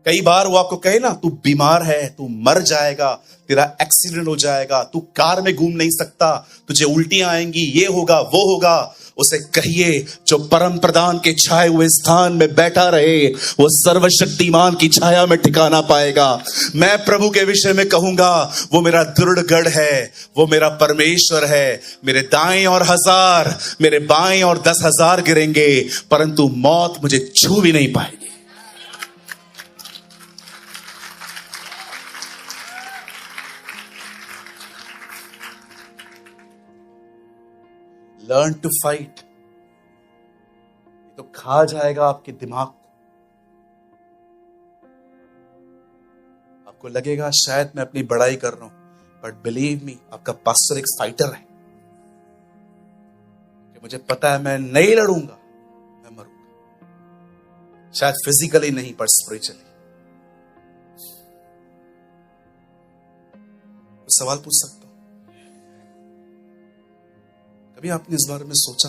कई बार वो आपको कहे ना, तू बीमार है, तू मर जाएगा, तेरा एक्सीडेंट हो जाएगा, तू कार में घूम नहीं सकता, तुझे उल्टियां आएंगी, ये होगा, वो होगा। उसे कहिए, जो परम प्रधान के छाए हुए स्थान में बैठा रहे, वो सर्वशक्तिमान की छाया में ठिकाना पाएगा। मैं प्रभु के विषय में कहूंगा, वो मेरा दृढ़ गढ़ है, वो मेरा परमेश्वर है। मेरे दाएं और 1000, मेरे बाएं और 10,000 गिरेंगे, परंतु मौत मुझे छू भी नहीं पाएगी। Learn to fight. तो खा जाएगा आपके दिमाग को। आपको लगेगा शायद मैं अपनी बड़ाई कर रहा हूं, बट बिलीव मी, आपका पास्टर एक फाइटर है। कि मुझे पता है मैं नहीं लड़ूंगा, मैं मरूंगा। शायद फिजिकली नहीं, पर स्पिरिचुअली। सवाल पूछ सकता हूं, कभी आपने इस बारे में सोचा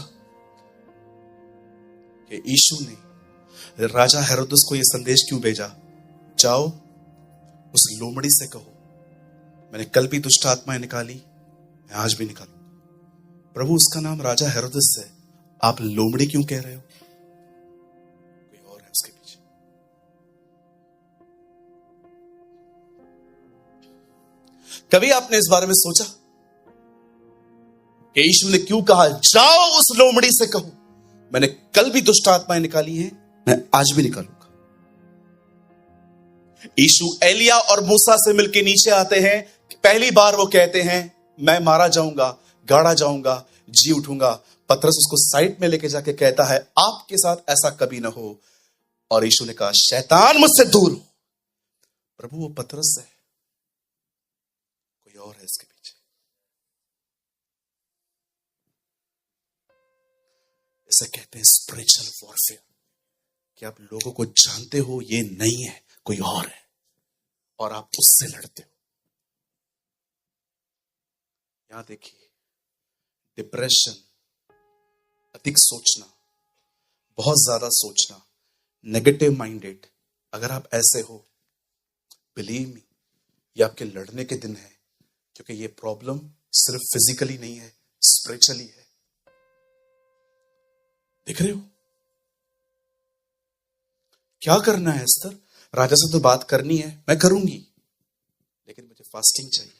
कि यीशु ने राजा हेरोदेस को यह संदेश क्यों भेजा? जाओ उस लोमड़ी से कहो, मैंने कल भी दुष्ट आत्माएं निकाली, मैं आज भी निकालूंगा। प्रभु, उसका नाम राजा हेरोदेस है, आप लोमड़ी क्यों कह रहे हो? कोई और है उसके पीछे। कभी आपने इस बारे में सोचा कि यीशु ने क्यों कहा, जाओ उस लोमड़ी से कहो, मैंने कल भी दुष्ट आत्माएं निकाली हैं, मैं आज भी निकालूंगा। यीशु एलिया और मूसा से मिलकर नीचे आते हैं। पहली बार वो कहते हैं, मैं मारा जाऊंगा, गाड़ा जाऊंगा, जी उठूंगा। पतरस उसको साइड में लेके जाके कहता है, आपके साथ ऐसा कभी ना हो। और यीशु ने कहा, शैतान मुझसे दूर हो। प्रभु, वो पतरस है, कोई और है इसके पीछे। इसे कहते हैं स्पिरिचुअल वॉरफेयर, कि आप लोगों को जानते हो ये नहीं है, कोई और है, और आप उससे लड़ते हो। यहां देखिए, डिप्रेशन, अधिक सोचना, बहुत ज्यादा सोचना, नेगेटिव माइंडेड, अगर आप ऐसे हो, बिलीव मी, ये आपके लड़ने के दिन है, क्योंकि ये प्रॉब्लम सिर्फ फिजिकली नहीं है, स्पिरिचुअली है। देख रहे हो क्या करना है एस्तर? राजा से तो बात करनी है, मैं करूंगी, लेकिन मुझे फास्टिंग चाहिए।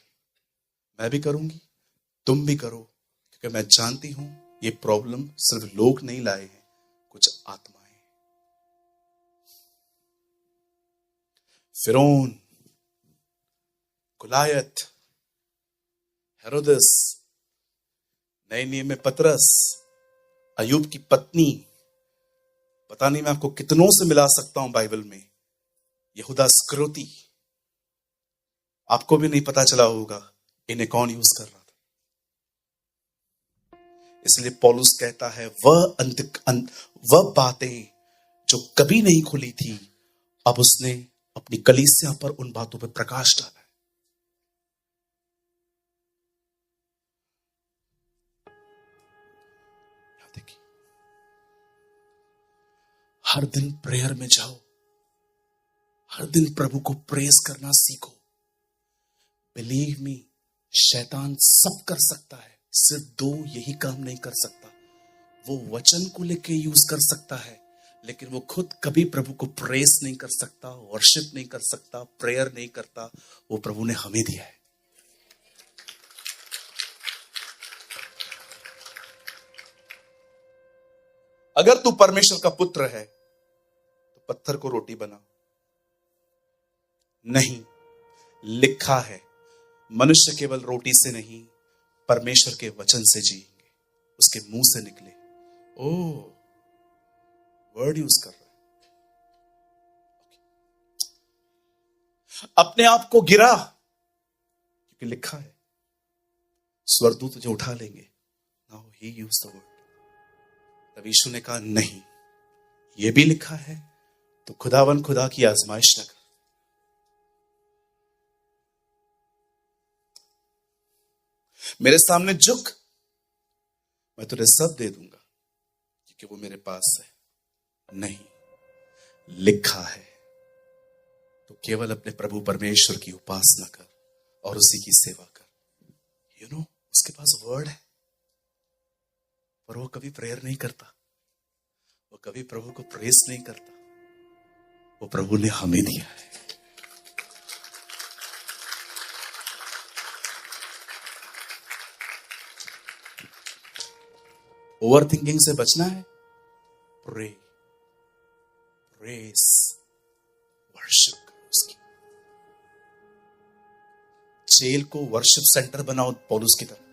मैं भी करूंगी, तुम भी करो, क्योंकि मैं जानती हूं ये प्रॉब्लम सिर्फ लोग नहीं लाए हैं, कुछ आत्माएं। फिरौन, गुलायत, हेरोदस, नए नियम में पतरस, अयूब की पत्नी, पता नहीं मैं आपको कितनों से मिला सकता हूं बाइबल में, यहूदा इस्करियोती, आपको भी नहीं पता चला होगा इन्हें कौन यूज कर रहा था। इसलिए पौलुस कहता है वह बातें जो कभी नहीं खुली थी, अब उसने अपनी कलीसिया पर उन बातों पर प्रकाश डाला है। देखिए, हर दिन प्रेयर में जाओ, हर दिन प्रभु को प्रेज करना सीखो। बिलीव मी, शैतान सब कर सकता है, सिर्फ दो यही काम नहीं कर सकता। वो वचन को लेके यूज कर सकता है, लेकिन वो खुद कभी प्रभु को प्रेज नहीं कर सकता, वर्शिप नहीं कर सकता, प्रेयर नहीं करता। वो प्रभु ने हमें दिया है। अगर तू परमेश्वर का पुत्र है तो पत्थर को रोटी बना। नहीं, लिखा है मनुष्य केवल रोटी से नहीं, परमेश्वर के वचन से जिएंगे, उसके मुंह से निकले। ओ, वर्ड यूज कर रहा है। अपने आप को गिरा, क्योंकि लिखा है स्वर्गदूत तुझे उठा लेंगे। Now he used the word. तब यीशु ने कहा नहीं, यह भी लिखा है, तो खुदावन खुदा की आजमाइश न कर। मेरे सामने झुक, मैं तुझे सब दे दूंगा, क्योंकि वो मेरे पास है। नहीं, लिखा है, तो केवल अपने प्रभु परमेश्वर की उपासना कर और उसी की सेवा कर। उसके पास वर्ड है, पर वो कभी प्रेयर नहीं करता, वो कभी प्रभु को प्रेस नहीं करता। वो प्रभु ने हमें दिया है। ओवर थिंकिंग से बचना है, प्रे, प्रेस, वर्शिप करो उसकी। जेल को वर्शिप सेंटर बनाओ पौलुस की तरह।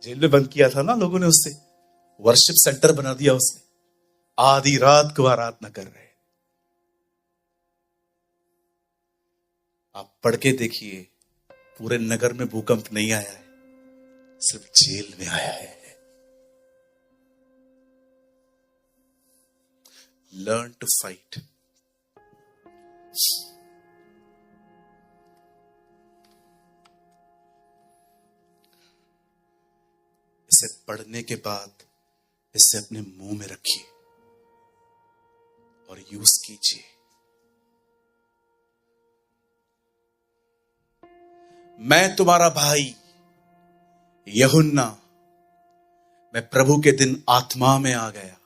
जेल में बंद किया था ना लोगों ने, उससे वर्शिप सेंटर बना दिया उसने। आधी रात को आराधना कर रहे। आप पढ़ के देखिए, पूरे नगर में भूकंप नहीं आया है, सिर्फ जेल में आया है। Learn to fight. इसे पढ़ने के बाद इसे अपने मुंह में रखिए और यूज कीजिए। मैं तुम्हारा भाई यूहन्ना, मैं प्रभु के दिन आत्मा में आ गया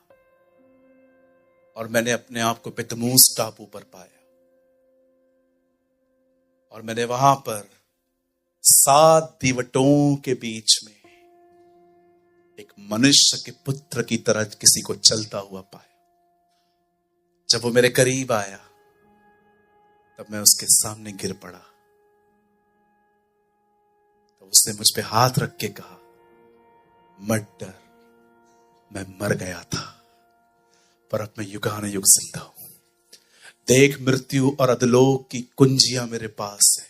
और मैंने अपने आप को पितमूस टापू पर पाया, और मैंने वहां पर 7 दीवटों के बीच में एक मनुष्य के पुत्र की तरह किसी को चलता हुआ पाया। जब वो मेरे करीब आया, तब मैं उसके सामने गिर पड़ा। तो उसने मुझ पे हाथ रख के कहा, मत डर, मैं मर गया था, पर अब मैं युगानुयुग जिंदा हूं। देख, मृत्यु और अधोलोक की कुंजियां मेरे पास है।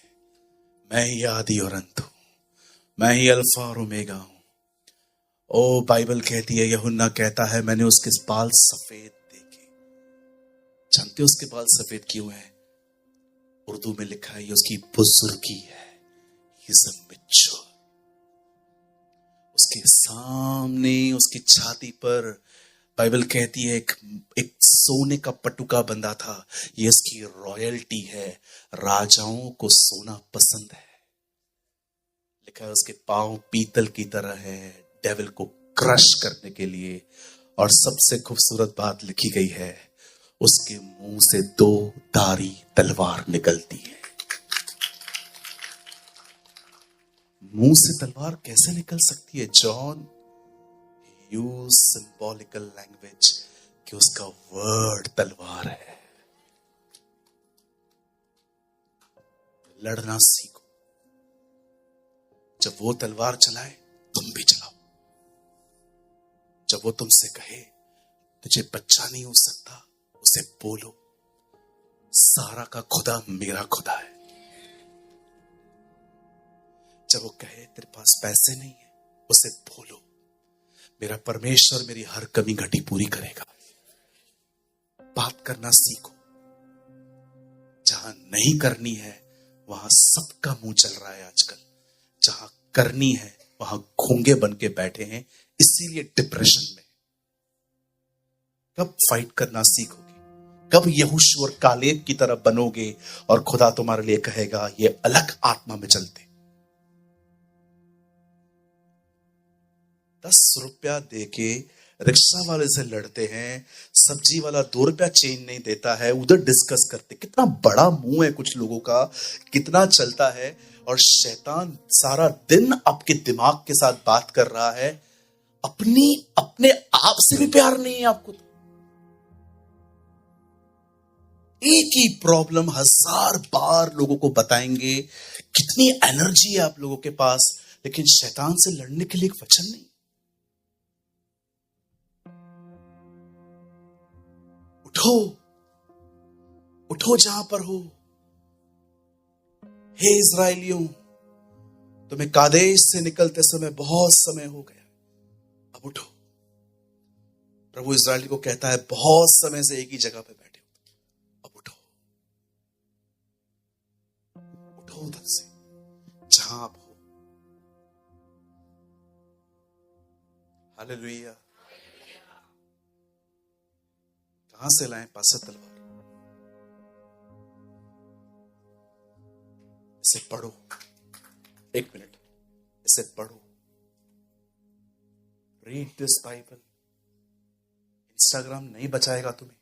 मैं ही आदि और अंत हूं, मैं ही अल्फा और ओमेगा हूं। ओ, बाइबल कहती है, यूहन्ना कहता है, मैंने उसके बाल सफेद देखे। जानते हो उसके बाल सफेद क्यों है? उर्दू में लिखा है, ये उसकी बुजुर्गी है। उसके सामने उसकी छाती पर बाइबल कहती है एक सोने का पटुका बंधा था, ये इसकी रॉयल्टी है, राजाओं को सोना पसंद है। लिखा है उसके पांव पीतल की तरह है, डेविल को क्रश करने के लिए। और सबसे खूबसूरत बात लिखी गई है, उसके मुंह से 2 धारी तलवार निकलती है। मुंह से तलवार कैसे निकल सकती है? जॉन यूज सिंबॉलिकल लैंग्वेज कि उसका वर्ड तलवार है। लड़ना सीखो। जब वो तलवार चलाए तुम भी चलाओ। जब वो तुमसे कहे तुझे बच्चा नहीं हो सकता, उसे बोलो सारा का खुदा मेरा खुदा है। जब वो कहे तेरे पास पैसे नहीं है, उसे बोलो मेरा परमेश्वर मेरी हर कमी घटी पूरी करेगा। बात करना सीखो। जहां नहीं करनी है वहां सबका मुंह चल रहा है आजकल। जहां करनी है वहां घोंगे बन के बैठे हैं, इसीलिए डिप्रेशन में। कब फाइट करना सीखोगे? कब यहोशू और कालेब की तरह बनोगे और खुदा तुम्हारे लिए कहेगा ये अलग आत्मा में चलते। 10 रुपया देके रिक्शा वाले से लड़ते हैं, सब्जी वाला 2 रुपया चेंज नहीं देता है, उधर डिस्कस करते। कितना बड़ा मुंह है कुछ लोगों का, कितना चलता है। और शैतान सारा दिन आपके दिमाग के साथ बात कर रहा है। अपने आप से भी प्यार नहीं है आपको। एक ही प्रॉब्लम 1000 बार लोगों को बताएंगे, कितनी एनर्जी है आप लोगों के पास, लेकिन शैतान से लड़ने के लिए एक वचन नहीं। उठो, उठो जहां पर हो। हे इस्राएलियों, तुम्हें कादेश से निकलते समय बहुत समय हो गया, अब उठो। प्रभु इस्राएल को कहता है बहुत समय से एक ही जगह पे बैठे हो, अब उठो। उठो उधर से जहां आप हो। हालेलुया। कहां से लाएं पासा तलवार? इसे पढ़ो, 1 मिनट इसे पढ़ो। Read this Bible. इंस्टाग्राम नहीं बचाएगा तुम्हें,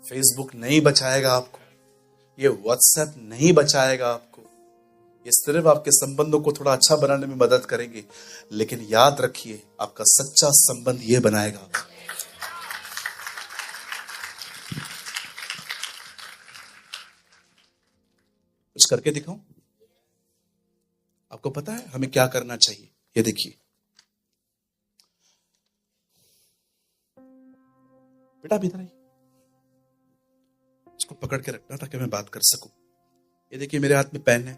फेसबुक नहीं बचाएगा आपको, ये व्हाट्सएप नहीं बचाएगा आपको। ये सिर्फ आपके संबंधों को थोड़ा अच्छा बनाने में मदद करेंगे, लेकिन याद रखिए आपका सच्चा संबंध ये बनाएगा। कुछ करके दिखाऊं? आपको पता है हमें क्या करना चाहिए? ये देखिए बेटा, भीतर आइए। इसको पकड़ के रखना ताकि मैं बात कर सकूं। ये देखिए मेरे हाथ में पेन है,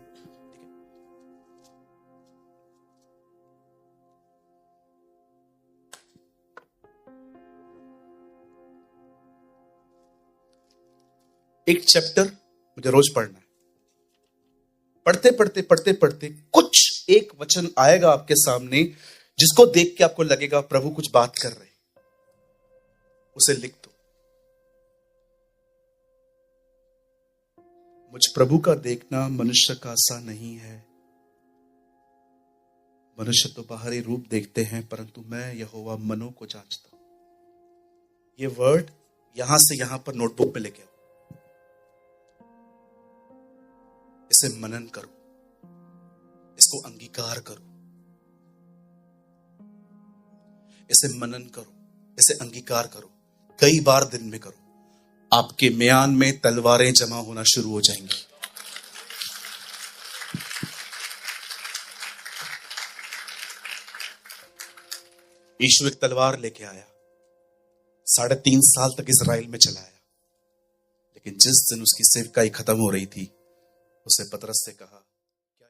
एक चैप्टर मुझे रोज पढ़ना है। पढ़ते पढ़ते पढ़ते पढ़ते कुछ एक वचन आएगा आपके सामने जिसको देख के आपको लगेगा प्रभु कुछ बात कर रहे, उसे लिख दो। मुझ प्रभु का देखना मनुष्य का सा नहीं है। मनुष्य तो बाहरी रूप देखते हैं, परंतु मैं यहोवा मनों को जांचता हूं। ये वर्ड यहां से यहां पर नोटबुक पे लेके आओ। इसे मनन करो, इसको अंगीकार करो, इसे मनन करो, इसे अंगीकार करो। कई बार दिन में करो, आपके म्यान में तलवारें जमा होना शुरू हो जाएंगी। यीशु एक तलवार लेके आया, 3.5 साल तक इजराइल में चलाया, लेकिन जिस दिन उसकी सेवकाई खत्म हो रही थी, उसे पतरस से कहा